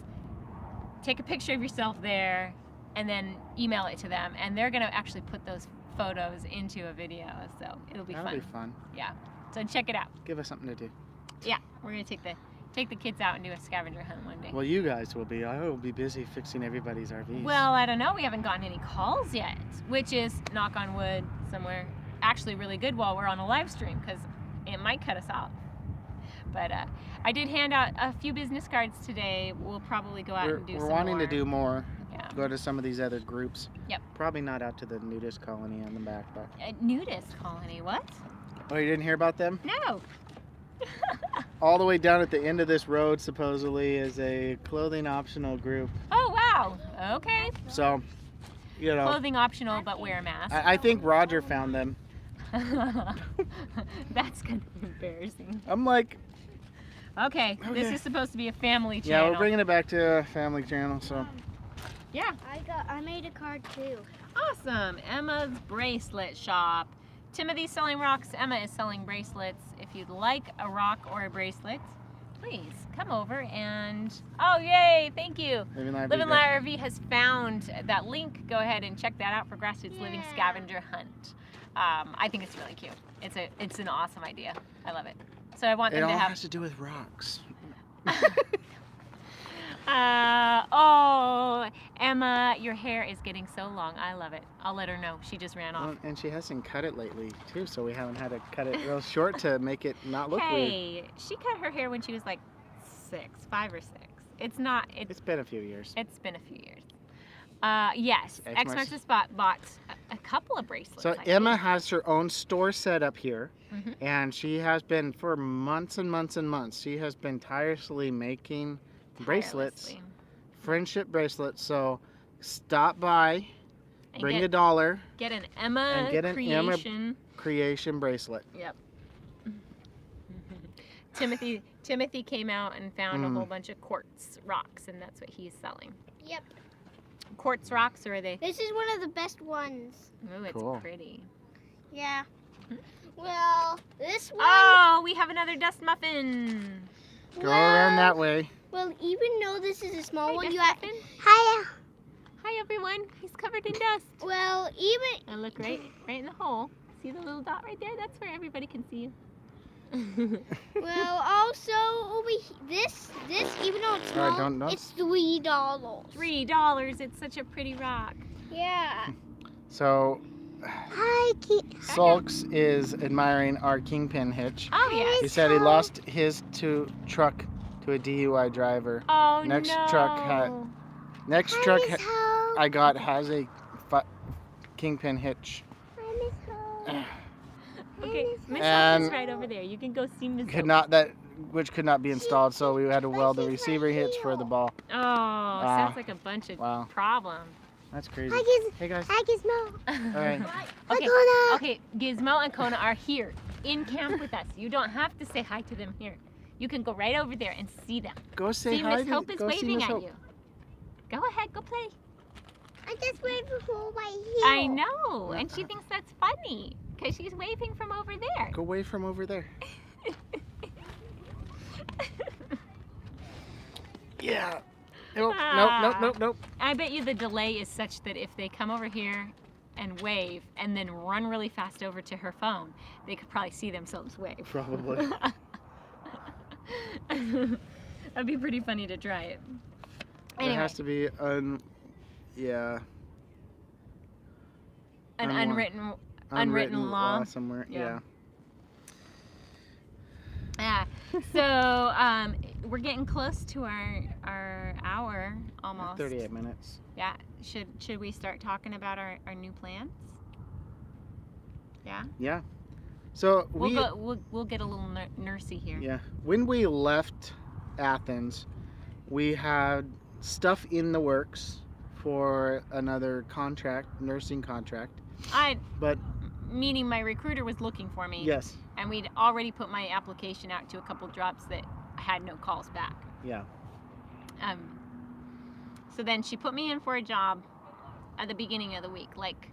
B: take a picture of yourself there, and then email it to them. And they're gonna actually put those photos into a video, so it'll be
A: That'll
B: fun.
A: be fun.
B: Yeah, so check it out.
A: Give us something to do.
B: Yeah, we're gonna take the kids out and do a scavenger hunt one day.
A: Well, you guys will be. I will be busy fixing everybody's RVs.
B: Well, I don't know. We haven't gotten any calls yet, which is, knock on wood, somewhere actually really good while we're on a live stream, because it might cut us off. But I did hand out a few business cards today. We'll probably go out and do some more.
A: We're wanting to do more.
B: Yeah.
A: Go to some of these other groups.
B: Yep.
A: Probably not out to the nudist colony on the back, but.
B: A nudist colony, what?
A: Oh, you didn't hear about them?
B: No.
A: All the way down at the end of this road, supposedly, is a clothing optional group.
B: Oh, wow. Okay.
A: So, you know.
B: Clothing optional, but wear a mask.
A: I think Roger found them.
B: That's gonna be embarrassing.
A: I'm like,
B: Okay, this
A: Okay.
B: is supposed to be a family
A: yeah,
B: channel.
A: we're bringing it back to a family channel, so.
B: Yeah.
C: I made a card too.
B: Awesome. Emma's bracelet shop. Timothy's selling rocks. Emma is selling bracelets. If you'd like a rock or a bracelet, please come over and, oh, yay, thank you.
A: Live
B: Live Light RV has found that link. Go ahead and check that out for Grassroots Living
C: Yeah.
B: Scavenger Hunt. I think it's really cute. It's an awesome idea. I love it. So I want
A: It
B: them
A: all
B: to have.
A: has to do with rocks.
B: Oh, Emma, your hair is getting so long. I love it. I'll let her know. She just ran off.
A: Well, and she hasn't cut it lately, too, so we haven't had to cut it real short to make it not look weird.
B: Hey, she cut her hair when she was like 5 or 6. It's not.
A: It's been a few years.
B: It's been a few years. Yes, X marks the spot bought a couple of bracelets.
A: So
B: I
A: Emma
B: think.
A: has her own store set up here,
B: Mhm.
A: and she has been for months and months and months. She has been tirelessly making bracelets,
B: Tirelessly.
A: friendship bracelets. So stop by,
B: And
A: bring
B: get,
A: $1,
B: get an Emma
A: and get an Emma
B: creation.
A: creation bracelet.
B: Yep. Timothy came out and found a whole bunch of quartz rocks, and that's what he's selling.
C: Yep.
B: Quartz rocks, or are they?
C: This is one of the best ones.
B: Oh, it's
A: Cool.
B: pretty.
C: Yeah. Well, this one.
B: Oh, we have another dust muffin.
A: Go around that way.
C: Well, even though this is a small one,
B: Dust
C: you have.
B: muffin.
C: Hiya.
B: Hi, everyone. He's covered in dust.
C: Well, even.
B: And look right in the hole. See the little dot right there? That's where everybody can see you.
C: Well, also over this even though it's small,
A: don't know.
C: it's $3.
B: $3. It's such a pretty rock.
C: Yeah.
A: So,
C: Hi,
A: Sulks is admiring our kingpin hitch.
B: Oh yes.
A: He said he lost his truck to a DUI driver.
B: Oh
A: Next
B: no.
A: truck I got has a kingpin hitch.
B: Okay, Miss
A: And
B: is right over there. You can go see Miss.
A: Which could not be installed, so we had to weld the receiver hitch for the ball.
B: Oh, sounds like a bunch of
A: Wow.
B: problems.
A: That's crazy. Hey guys.
C: Hi, Gizmo.
A: All right.
B: Okay,
C: Kona.
B: okay, Gizmo and Kona are here in camp with us. You don't have to say hi to them here. You can go right over there and see them.
A: Go say
B: See,
A: hi.
B: Miss Hope is
A: go see
B: waving
A: Miss
B: at
A: Hope.
B: you. Go ahead, go play.
C: I just waved before my heel.
B: I know, and she thinks that's funny because she's waving from over there.
A: Go wave from over there. Yeah. Nope. Nope.
B: I bet you the delay is such that if they come over here and wave and then run really fast over to her phone, they could probably see themselves wave.
A: Probably.
B: That'd be pretty funny to try it.
A: There
B: Anyway,
A: has to be
B: an
A: unwa-
B: unwritten law.
A: somewhere.
B: Yeah.
A: Yeah.
B: Yeah. So we're getting close to our hour almost.
A: 38 minutes.
B: Yeah. Should we start talking about our new plans? Yeah.
A: Yeah. So
B: We'll get a little nursey here.
A: Yeah. When we left Athens, we had stuff in the works for another nursing contract. But
B: Meaning my recruiter was looking for me.
A: yes.
B: And we'd already put my application out to a couple jobs that had no calls back.
A: Yeah.
B: So then she put me in for a job at the beginning of the week, like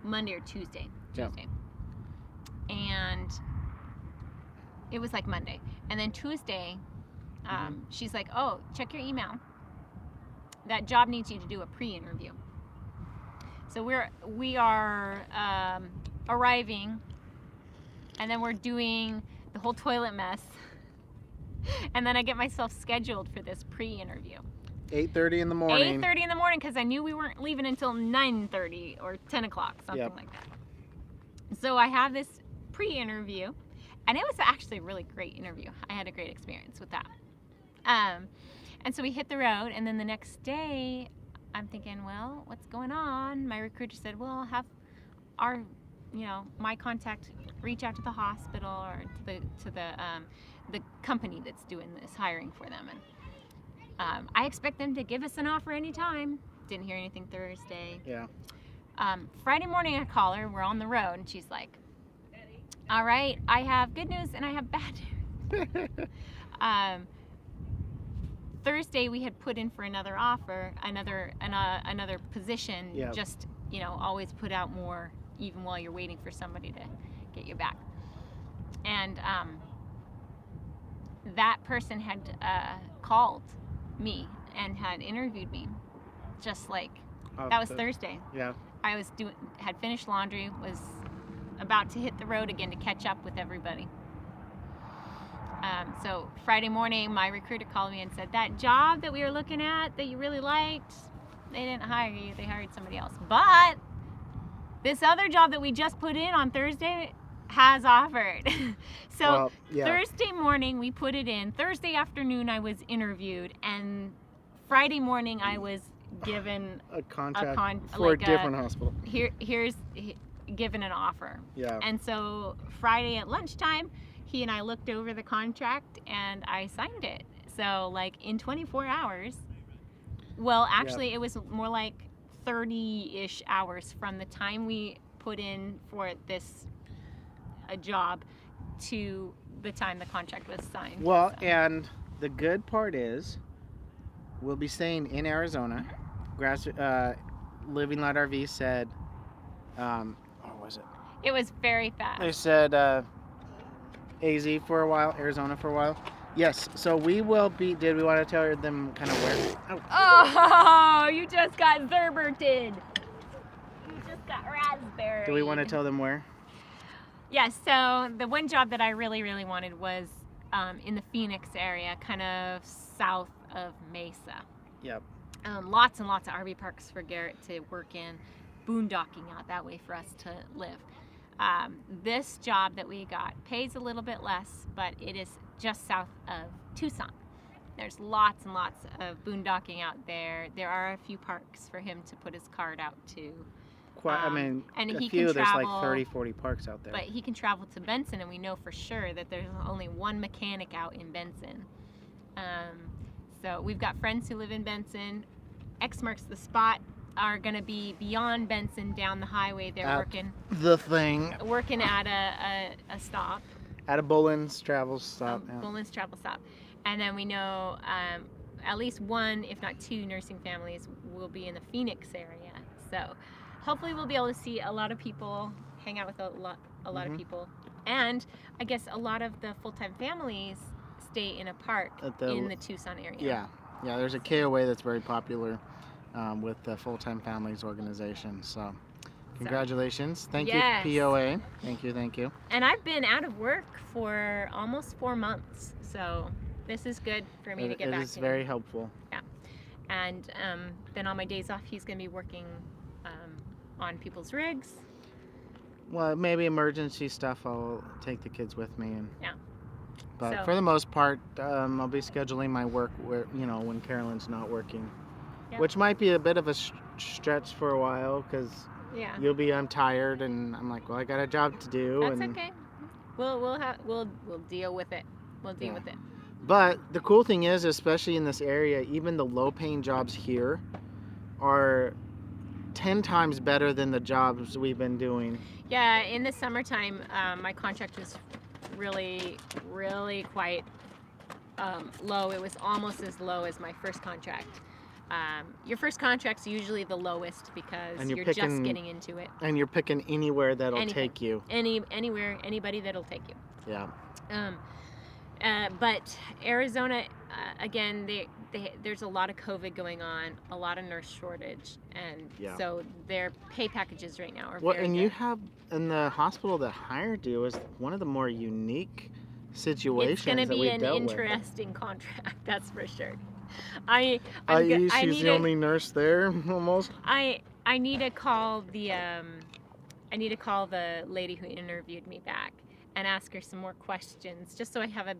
B: Monday or Tuesday.
A: Yeah.
B: And it was like Monday. And then Tuesday, she's like, oh, check your email. That job needs you to do a pre-interview. So we are arriving, and then we're doing the whole toilet mess. And then I get myself scheduled for this pre-interview.
A: 8:30 in the morning.
B: 8:30 in the morning, because I knew we weren't leaving until 9:30 or 10 o'clock, something
A: Yep.
B: like that. So I have this pre-interview, and it was actually a really great interview. I had a great experience with that. And so we hit the road, and then the next day, I'm thinking, well, what's going on? My recruiter said, well, I'll have my contact reach out to the hospital or to the company that's doing this hiring for them. And I expect them to give us an offer anytime. Didn't hear anything Thursday.
A: Yeah.
B: Friday morning, I call her. We're on the road, and she's like, all right, I have good news and I have bad news. Thursday, we had put in for another offer, another position.
A: Yeah.
B: Just always put out more, even while you're waiting for somebody to get you back. And that person had called me and had interviewed me, just like that was Thursday.
A: Yeah.
B: I had finished laundry, was about to hit the road again to catch up with everybody. So Friday morning, my recruiter called me and said, that job that we were looking at that you really liked, they didn't hire you, they hired somebody else. But this other job that we just put in on Thursday has offered. So
A: Well, yeah.
B: Thursday morning, we put it in. Thursday afternoon, I was interviewed. And Friday morning, I was given
A: A contract for
B: like
A: a different hospital.
B: here's given an offer.
A: Yeah.
B: And so Friday at lunchtime, he and I looked over the contract and I signed it. So like in 24 hours, Well, actually, it was more like 30-ish hours from the time we put in for this a job to the time the contract was signed.
A: Well,
B: so.
A: and the good part is we'll be staying in Arizona. Living Light RV said, what was it?
B: It was very fast.
A: They said AZ for a while, Arizona for a while. Yes, so we will be, did we want to tell them kind of where?
B: Oh, you just got Zerberted. You just got raspberry.
A: Do we want to tell them where?
B: Yes, so the one job that I really, really wanted was in the Phoenix area, kind of south of Mesa.
A: Yep.
B: Lots and lots of RV parks for Garrett to work in, boondocking out that way for us to live. This job that we got pays a little bit less, but it is just south of Tucson. There's lots and lots of boondocking out there. There are a few parks for him to put his card out to.
A: And
B: he
A: a
B: can
A: few, there's
B: travel,
A: like 30, 40 parks out there.
B: But he can travel to Benson, and we know for sure that there's only one mechanic out in Benson. So we've got friends who live in Benson. X marks the spot are going to be beyond Benson down the highway. They're working at a stop.
A: At a Bullens travel stop.
B: Bullens travel stop. And then we know at least one, if not two, nursing families will be in the Phoenix area. So hopefully we'll be able to see a lot of people, hang out with a lot of people. And I guess a lot of the full-time families stay in a park in the Tucson area.
A: Yeah, there's a KOA that's very popular with the Full-Time Families organization. So congratulations. Thank you, POA. Thank you.
B: And I've been out of work for almost 4 months. So this is good for me to get back to.
A: It is very helpful.
B: Yeah. And then on my days off, he's going to be working on people's rigs.
A: Well, maybe emergency stuff, I'll take the kids with me. But
B: So-
A: for the most part, I'll be scheduling my work where, when Carolyn's not working.
B: Yep.
A: Which might be a bit of a stretch for a while because I'm tired and I'm like, well, I got a job to do.
B: That's okay. We'll deal with it. We'll deal with it.
A: But the cool thing is, especially in this area, even the low-paying jobs here are 10 times better than the jobs we've been doing.
B: Yeah, in the summertime, my contract was really, really quite low. It was almost as low as my first contract. Your first contract's usually the lowest because you're just getting into it.
A: And you're picking anywhere that'll take you.
B: Anywhere, anybody that'll take you.
A: Yeah.
B: But Arizona, again, there's a lot of COVID going on, a lot of nurse shortage, and so their pay packages right now are very good.
A: You have, in the hospital that hired you, is one of the more unique situations.
B: It's going to be an interesting contract, that's for sure. She's
A: the only nurse there, almost.
B: I need to call the lady who interviewed me back and ask her some more questions, just so I have a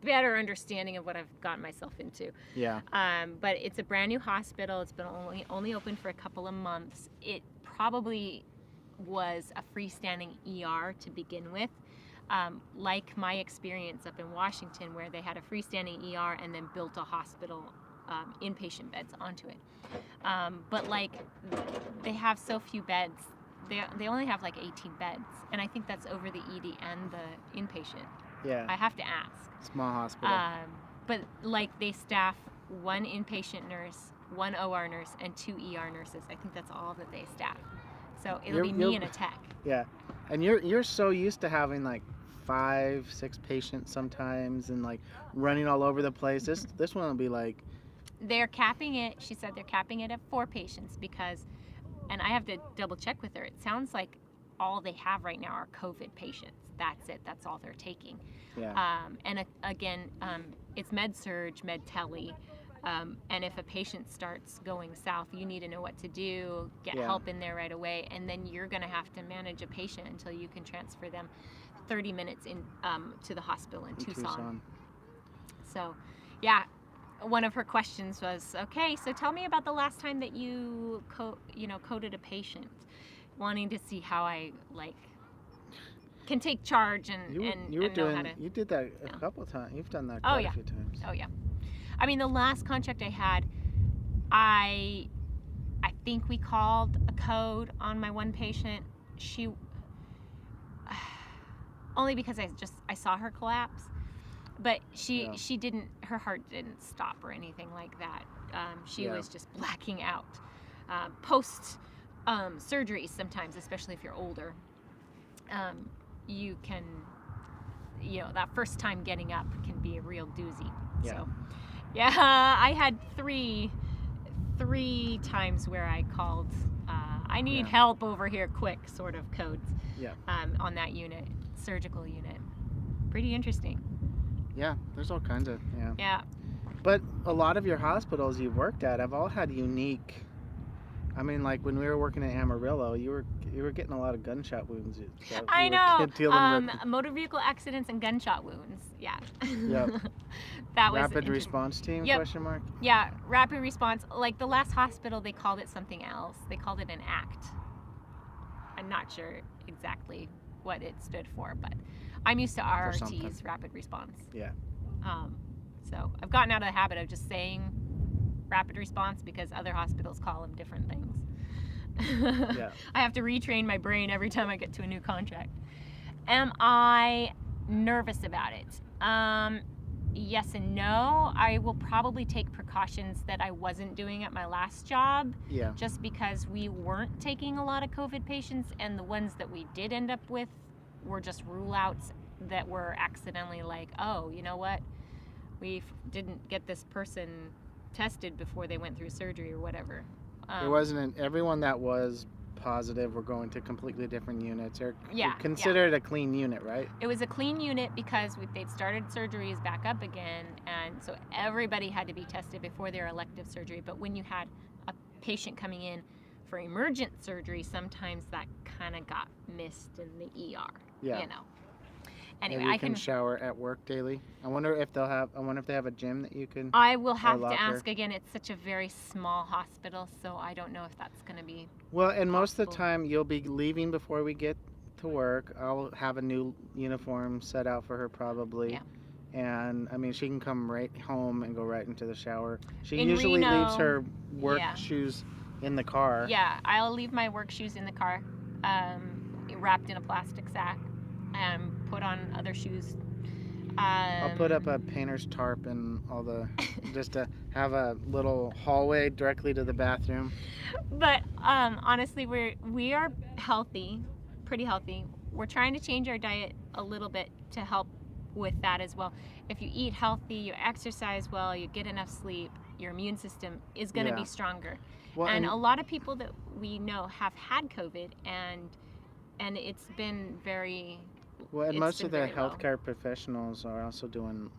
B: better understanding of what I've gotten myself into.
A: Yeah.
B: But it's a brand new hospital. It's been only open for a couple of months. It probably was a freestanding ER to begin with, like my experience up in Washington, where they had a freestanding ER and then built a hospital inpatient beds onto it. But they have so few beds. They only have 18 beds, and I think that's over the ED and the inpatient.
A: Yeah.
B: I have to ask.
A: Small hospital.
B: But they staff one inpatient nurse, one OR nurse, and 2 ER nurses. I think that's all that they staff. So it'll be me and a tech.
A: Yeah, and you're so used to having 5, 6 patients sometimes and running all over the place. This one will be
B: They're capping it. She said they're capping it at 4 patients because, and I have to double check with her. It sounds like all they have right now are COVID patients. That's it. That's all they're taking.
A: Yeah.
B: Again, it's med-surg, med-tele. And if a patient starts going south, you need to know what to do, get help in there right away, and then you're going to have to manage a patient until you can transfer them 30 minutes in to the hospital in Tucson. So, yeah. One of her questions was, okay, so tell me about the last time that you coded a patient, wanting to see how I can take charge and know how to.
A: You did that a couple times. You've done that quite a few times.
B: Oh yeah. I mean, the last contract I had, I think we called a code on my one patient. She only because I saw her collapse, but she didn't. Her heart didn't stop or anything like that. She was just blacking out. Post surgery, sometimes, especially if you're older, you can, that first time getting up can be a real doozy.
A: Yeah.
B: So, I had three times where I called, I need help over here quick, sort of codes. On that unit, surgical unit. Pretty interesting.
A: Yeah, there's all kinds of,
B: Yeah.
A: But a lot of your hospitals you've worked at have all had unique, I mean, like when we were working at Amarillo, you were getting a lot of gunshot wounds.
B: I know. Motor vehicle accidents and gunshot wounds. Yeah.
A: Yep.
B: That was
A: rapid response team?
B: Yep.
A: Question mark.
B: Yeah, rapid response. Like the last hospital, they called it something else. They called it an ACT. I'm not sure exactly what it stood for, but I'm used to RRT's, rapid response.
A: Yeah.
B: So I've gotten out of the habit of just saying rapid response because other hospitals call them different things.
A: Yeah.
B: I have to retrain my brain every time I get to a new contract. Am I nervous about it? Yes and no. I will probably take precautions that I wasn't doing at my last job.
A: Yeah.
B: Just because we weren't taking a lot of COVID patients, and the ones that we did end up with were just rule outs that were accidentally like, oh, you know what? We didn't get this person tested before they went through surgery or whatever.
A: It wasn't everyone that was positive were going to completely different units. Or considered a clean unit, right?
B: It was a clean unit because they'd started surgeries back up again, and so everybody had to be tested before their elective surgery. But when you had a patient coming in for emergent surgery, sometimes that kind of got missed in the ER.
A: Yeah.
B: Anyway,
A: and you can shower at work daily. I wonder if they have a gym that you can.
B: I will have to ask again. It's such a very small hospital, so I don't know if that's going to be.
A: Well, and most of the time you'll be leaving before we get to work. I'll have a new uniform set out for her probably.
B: Yeah.
A: And I mean, she can come right home and go right into the shower. She
B: In
A: usually
B: Reno,
A: leaves her work shoes in the car.
B: Yeah, I'll leave my work shoes in the car, wrapped in a plastic sack, and put on other shoes.
A: I'll put up a painter's tarp and all the, just to have a little hallway directly to the bathroom.
B: But honestly, we are healthy, pretty healthy. We're trying to change our diet a little bit to help with that as well. If you eat healthy, you exercise well, you get enough sleep, your immune system is going to be stronger. Well, and a lot of people that we know have had COVID, and it's been very.
A: Well, and most of the healthcare professionals are also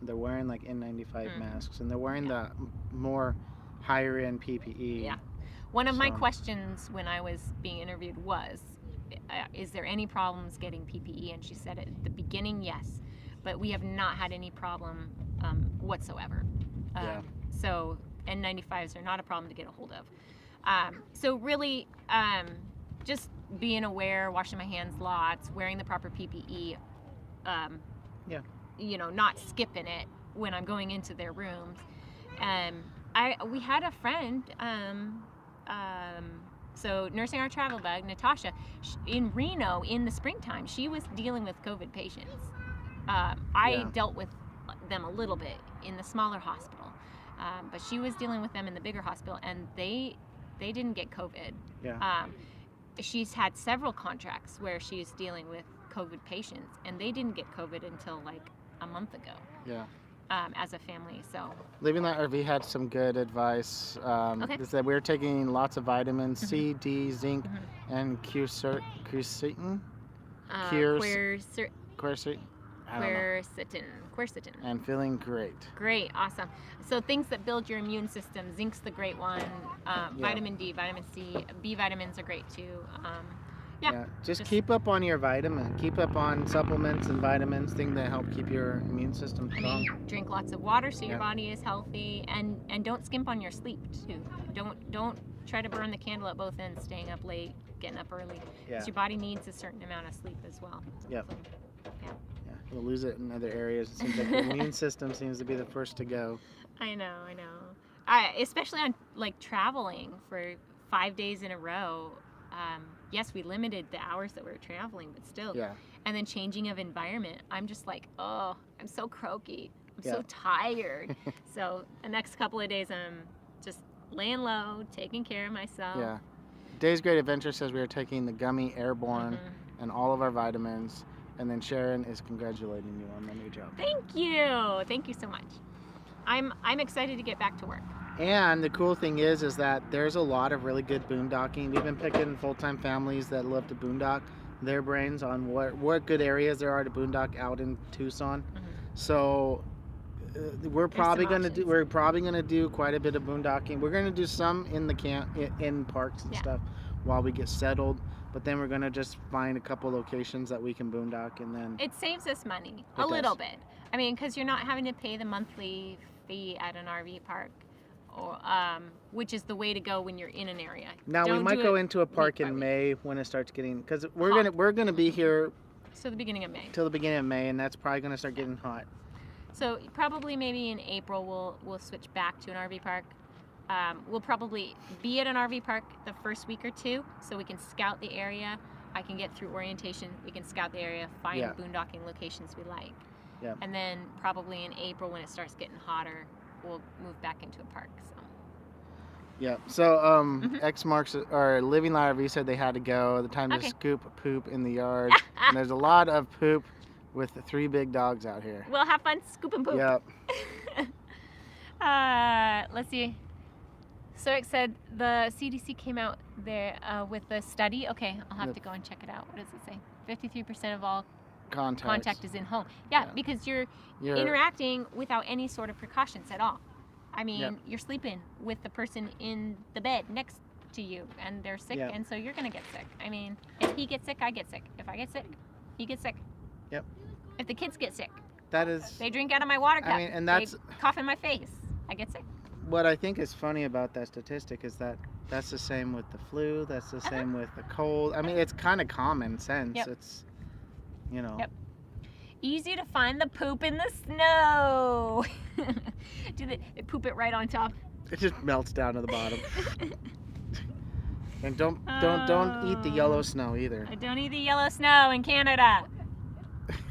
A: they're wearing like N95 masks, and they're wearing the more higher end PPE.
B: Yeah. One of my questions when I was being interviewed was, is there any problems getting PPE? And she said at the beginning, yes, but we have not had any problem whatsoever. So N95s are not a problem to get a hold of. So really, just being aware, washing my hands lots, wearing the proper PPE, not skipping it when I'm going into their rooms. We had a friend, so nursing our travel bug, Natasha, in Reno in the springtime, she was dealing with COVID patients. I dealt with them a little bit in the smaller hospital, but she was dealing with them in the bigger hospital, and they didn't get COVID.
A: Yeah.
B: She's had several contracts where she's dealing with COVID patients, and they didn't get COVID until like a month ago.
A: Yeah.
B: As a family, so.
A: Leaving that RV had some good advice. Is that we're taking lots of vitamins, C, D, zinc, and quercetin.
B: Quercetin.
A: And feeling great.
B: Great, awesome. So things that build your immune system. Zinc's the great one. Vitamin D, vitamin C, B vitamins are great too.
A: Just keep up on your vitamin. Keep up on supplements and vitamins, things that help keep your immune system strong.
B: Drink lots of water so your body is healthy, and don't skimp on your sleep too. Don't try to burn the candle at both ends, staying up late, getting up early. Because your body needs a certain amount of sleep as well.
A: Yep.
B: So,
A: You'll lose it in other areas. It seems like the immune system seems to be the first to go.
B: I know. especially on like traveling for 5 days in a row. Yes, we limited the hours that we were traveling, but still.
A: Yeah.
B: And then changing of environment. I'm just like, oh, I'm so croaky. I'm
A: Yeah.
B: so tired. So the next couple of days, I'm just laying low, taking care of myself.
A: Yeah. Days Great Adventure says we are taking the gummy Airborne and all of our vitamins. And then Sharon is congratulating you on the new job.
B: Thank you. Thank you so much. I'm excited to get back to work.
A: And the cool thing is that there's a lot of really good boondocking. We've been picking full-time families that love to boondock their brains on what good areas there are to boondock out in Tucson. So we're probably going to do quite a bit of boondocking. We're going to do some in the in parks and stuff while we get settled. But then we're going to just find a couple locations that we can boondock, and then
B: it saves us money a little bit. I mean, because you're not having to pay the monthly fee at an RV park, or which is the way to go when you're in an area.
A: Now we might go into a park in May when it starts getting, because we're gonna be here.
B: So the beginning of May.
A: Till the beginning of May, and that's probably gonna start getting hot.
B: So probably maybe in April we'll switch back to an RV park. We'll probably be at an RV park the first week or two, so we can scout the area. I can get through orientation. We can scout the area, find boondocking locations we like.
A: Yeah.
B: And then probably in April, when it starts getting hotter, we'll move back into a park. So.
A: Yeah. So X marks or Living Light RV said they had to go. The time to scoop poop in the yard. And there's a lot of poop with the 3 big dogs out here.
B: We'll have fun scooping poop.
A: Yep.
B: Let's see. So it said the CDC came out there with the study. Okay, I'll have to go and check it out. What does it say? 53% of all contact is in home. Yeah, because you're interacting without any sort of precautions at all. I mean, you're sleeping with the person in the bed next to you, and they're sick, and so you're gonna get sick. I mean, if he gets sick, I get sick. If I get sick, he gets sick.
A: Yep.
B: If the kids get sick,
A: they
B: drink out of my water cup.
A: I mean, and that's
B: they cough in my face. I get sick.
A: What I think is funny about that statistic is that that's the same with the flu. That's the same with the cold. I mean, it's kind of common sense.
B: Yep.
A: It's, you know.
B: Yep. Easy to find the poop in the snow. Do they poop it right on top?
A: It just melts down to the bottom. And don't eat the yellow snow either.
B: Don't eat the yellow snow in Canada.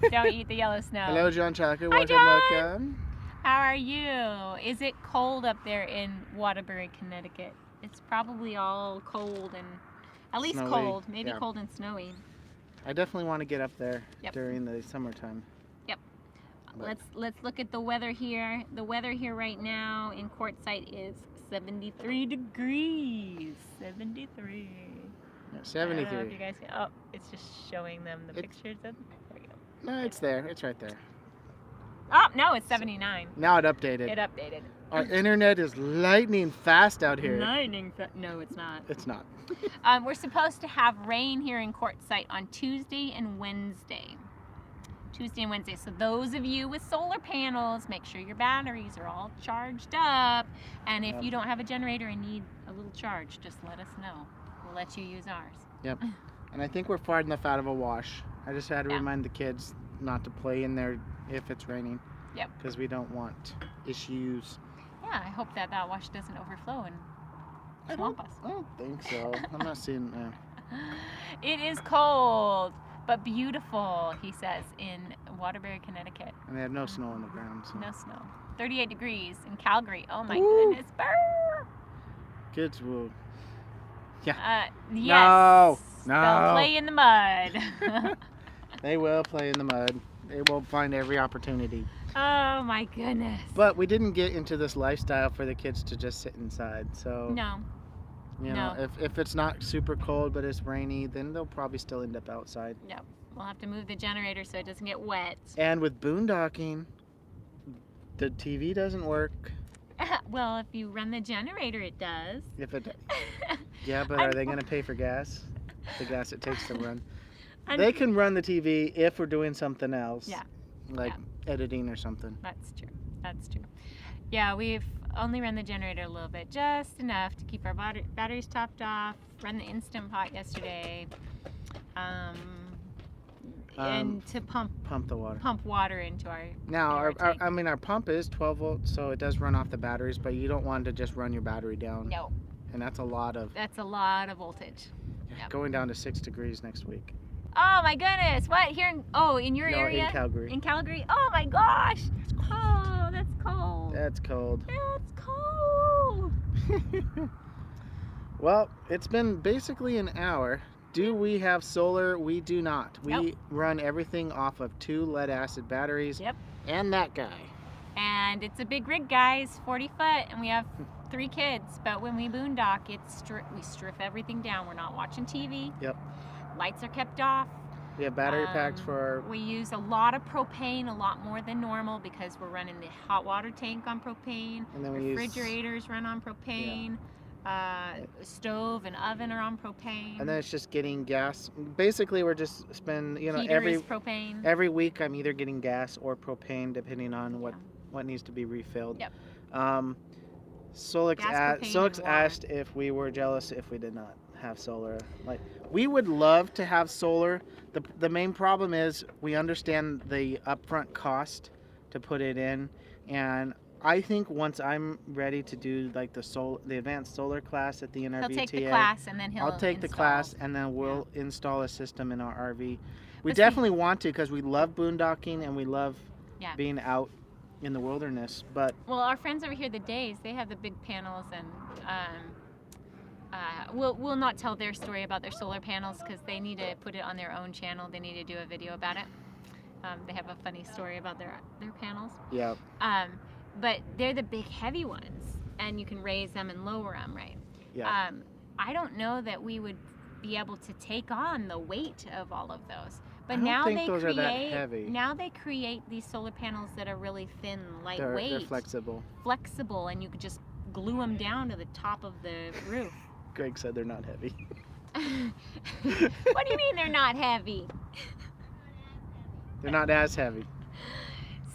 B: Don't eat the yellow snow.
A: Hello, John Chalker.
B: Hi,
A: Welcome,
B: John.
A: welcome.
B: How are you? Is it cold up there in Waterbury, Connecticut? It's probably all cold and at least
A: snowy.
B: Cold, maybe cold and snowy.
A: I definitely want to get up there during the summertime.
B: Yep. But let's look at the weather here. The weather here right now in QUARTZSITE is 73 degrees. 73.
A: Yeah, 73.
B: I don't know if you guys can, oh, it's just showing them the pictures. There we go.
A: No, it's there. It's right there.
B: Oh, no, it's 79.
A: Now it updated.
B: It updated.
A: Our internet is lightning fast out here.
B: No, it's not.
A: It's not.
B: We're supposed to have rain here in QUARTZSITE on Tuesday and Wednesday. So those of you with solar panels, make sure your batteries are all charged up. And if you don't have a generator and need a little charge, just let us know. We'll let you use ours.
A: Yep. And I think we're far enough out of a wash. I just had to remind the kids not to play in there if it's raining.
B: Yep.
A: Because we don't want issues.
B: Yeah, I hope that wash doesn't overflow and swamp us.
A: I don't think so. I'm not seeing
B: It is cold, but beautiful, he says, in Waterbury, Connecticut.
A: And they have no snow on the ground. So.
B: No snow. 38 degrees in Calgary. Oh my goodness. Brr.
A: Kids will.
B: Yeah. Yes.
A: No.
B: They'll play in the mud.
A: They will play in the mud. They will find every opportunity.
B: Oh my goodness.
A: But we didn't get into this lifestyle for the kids to just sit inside. So
B: no.
A: You know, if it's not super cold but it's rainy, then they'll probably still end up outside.
B: Yep. We'll have to move the generator so it doesn't get wet.
A: And with boondocking, the TV doesn't work.
B: Well, if you run the generator, it does.
A: If it, yeah, but are they going to pay for gas? The gas it takes to run. They can run the TV if we're doing something else.
B: Yeah.
A: Like editing or something.
B: That's true. That's true. Yeah, we've only run the generator a little bit, just enough to keep our batteries topped off. Run the Instant Pot yesterday. and to pump
A: the water.
B: Pump water into our.
A: Now,
B: our
A: our pump is 12 volts, so it does run off the batteries, but you don't want to just run your battery down.
B: No.
A: And that's a lot of.
B: That's a lot of voltage. Yep.
A: Going down to 6 degrees next week.
B: Oh my goodness! What here? In your area?
A: In Calgary.
B: In Calgary? Oh my gosh! Oh, that's cold.
A: That's cold.
B: That's cold.
A: Well, it's been basically an hour. Do we have solar? We do not. We run everything off of 2 lead-acid batteries.
B: Yep.
A: And that guy.
B: And it's a big rig, guys, 40 foot, and we have 3 kids. But when we boondock, we strip everything down. We're not watching TV.
A: Yep.
B: Lights are kept off.
A: We have battery packs for.
B: We use a lot of propane, a lot more than normal, because we're running the hot water tank on propane.
A: And then we
B: refrigerators run on propane. Yeah. Stove and oven are on propane.
A: And then it's just getting gas. Basically, we're just spending,
B: Heater is propane.
A: Every week I'm either getting gas or propane, depending on what needs to be refilled.
B: Yep.
A: Solix asked if we were jealous if we did not have solar. Like, we would love to have solar. The main problem is we understand the upfront cost to put it in, and I think once I'm ready to do like the advanced solar class at the NRVTA,
B: he'll take the class and then
A: I'll take the class and then we'll install a system in our RV. We definitely want to, because we love boondocking and we love being out in the wilderness. But
B: our friends over here, the Days, they have the big panels, and we'll not tell their story about their solar panels because they need to put it on their own channel. They need to do a video about it. They have a funny story about their panels.
A: Yeah.
B: But they're the big heavy ones, and you can raise them and lower them, right?
A: Yeah.
B: I don't know that we would be able to take on the weight of all of those. But now they create these solar panels that are really thin, lightweight.
A: They're flexible.
B: Flexible, and you could just glue them down to the top of the roof.
A: Greg said they're not heavy.
B: What do you mean they're not heavy?
A: They're not as heavy.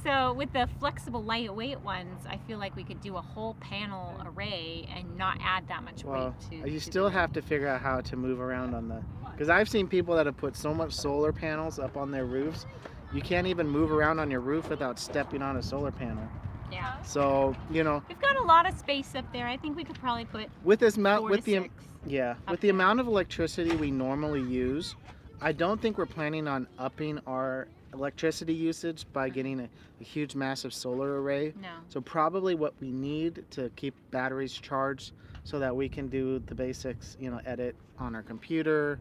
B: So with the flexible, lightweight ones, I feel like we could do a whole panel array and not add that much weight to.
A: You still have to figure out how to move around on the. Because I've seen people that have put so much solar panels up on their roofs, you can't even move around on your roof without stepping on a solar panel.
B: Yeah.
A: So
B: we've got a lot of space up there. I think we could probably put
A: with the
B: there.
A: amount of electricity we normally use, I don't think we're planning on upping our electricity usage by getting a huge massive solar array.
B: No.
A: So probably what we need to keep batteries charged so that we can do the basics, edit on our computer.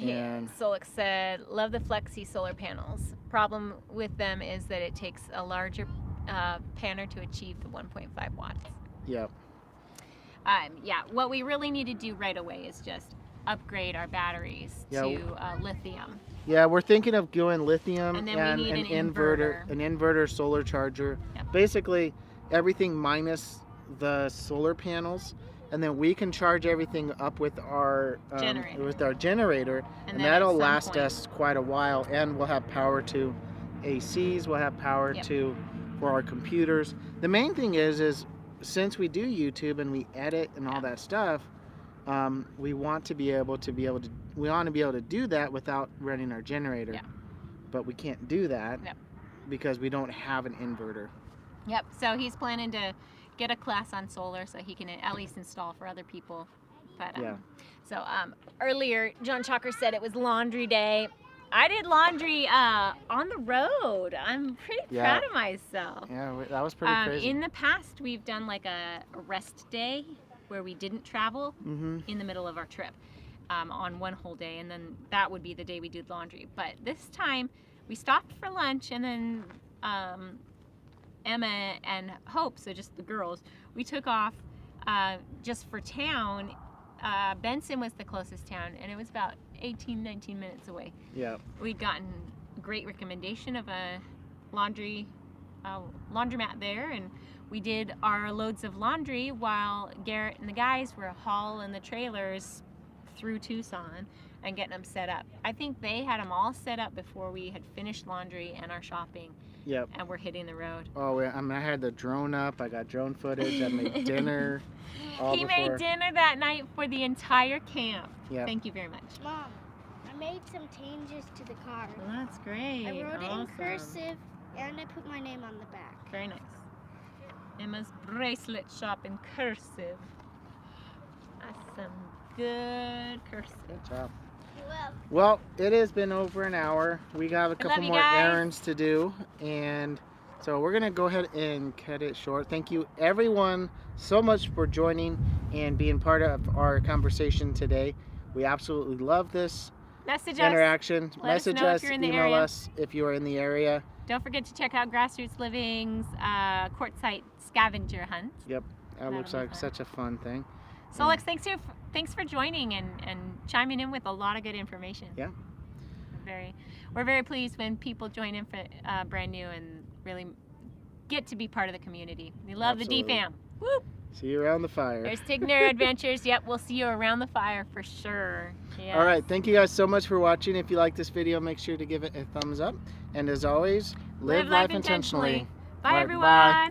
B: And Solix said, love the flexi solar panels. Problem with them is that it takes a larger panel to achieve the 1.5 watts.
A: Yep.
B: What we really need to do right away is just upgrade our batteries to lithium.
A: Yeah, we're thinking of doing lithium
B: and
A: an inverter solar charger.
B: Yep.
A: Basically, everything minus the solar panels, and then we can charge everything up with our generator, and that'll last us quite a while. And we'll have power to ACs. We'll have power for our computers. The main thing is since we do YouTube and we edit and all that stuff. We want to be able to do that without running our generator. But we can't do that because we don't have an inverter.
B: Yep. So he's planning to get a class on solar so he can at least install for other people. But earlier John Chalker said it was laundry day. I did laundry on the road. I'm pretty proud of myself.
A: Yeah, that was pretty crazy.
B: In the past, we've done like a rest day where we didn't travel in the middle of our trip on one whole day, and then that would be the day we did laundry. But this time we stopped for lunch, and then Emma and Hope, so just the girls, we took off just for town. Benson was the closest town, and it was about 19 minutes away.
A: Yeah.
B: We'd gotten a great recommendation of a laundromat there, and we did our loads of laundry while Garrett and the guys were hauling the trailers through Tucson and getting them set up. I think they had them all set up before we had finished laundry and our shopping.
A: Yep.
B: And we're hitting the road.
A: Oh, I had the drone up. I got drone footage. I made dinner.
B: He made dinner that night for the entire camp.
A: Yep.
B: Thank you very much.
C: Mom, made some changes to the card.
B: Well, that's great.
C: I wrote it in
B: Awesome.
C: cursive, and I put my name on the back.
B: Very nice. Emma's bracelet shop in cursive. That's some good cursive.
A: Good job.
C: Well,
A: Well, it has been over an hour. We have a couple
B: love you
A: more
B: guys.
A: errands to do, and so we're gonna go ahead and cut it short. Thank you everyone so much for joining and being part of our conversation today. We absolutely love this
B: Message us.
A: interaction.
B: Let us
A: Message
B: know if
A: us,
B: you're in the
A: email
B: area.
A: us if you are in the area.
B: Don't forget to check out Grassroots Living's QUARTZSITE scavenger hunt.
A: That
B: That'll
A: looks
B: be
A: like
B: fun.
A: such a fun thing.
B: So, Alex, thanks for joining and chiming in with a lot of good information.
A: Yeah.
B: We're very pleased when people join in for brand new and really get to be part of the community. We love
A: Absolutely.
B: the D-Fam. Woo!
A: See you around the fire.
B: There's Tigner Adventures. Yep, we'll see you around the fire for sure. Yes.
A: All right, thank you guys so much for watching. If you like this video, make sure to give it a thumbs up. And as always, live life intentionally.
B: Bye,
A: All right,
B: everyone.
A: bye.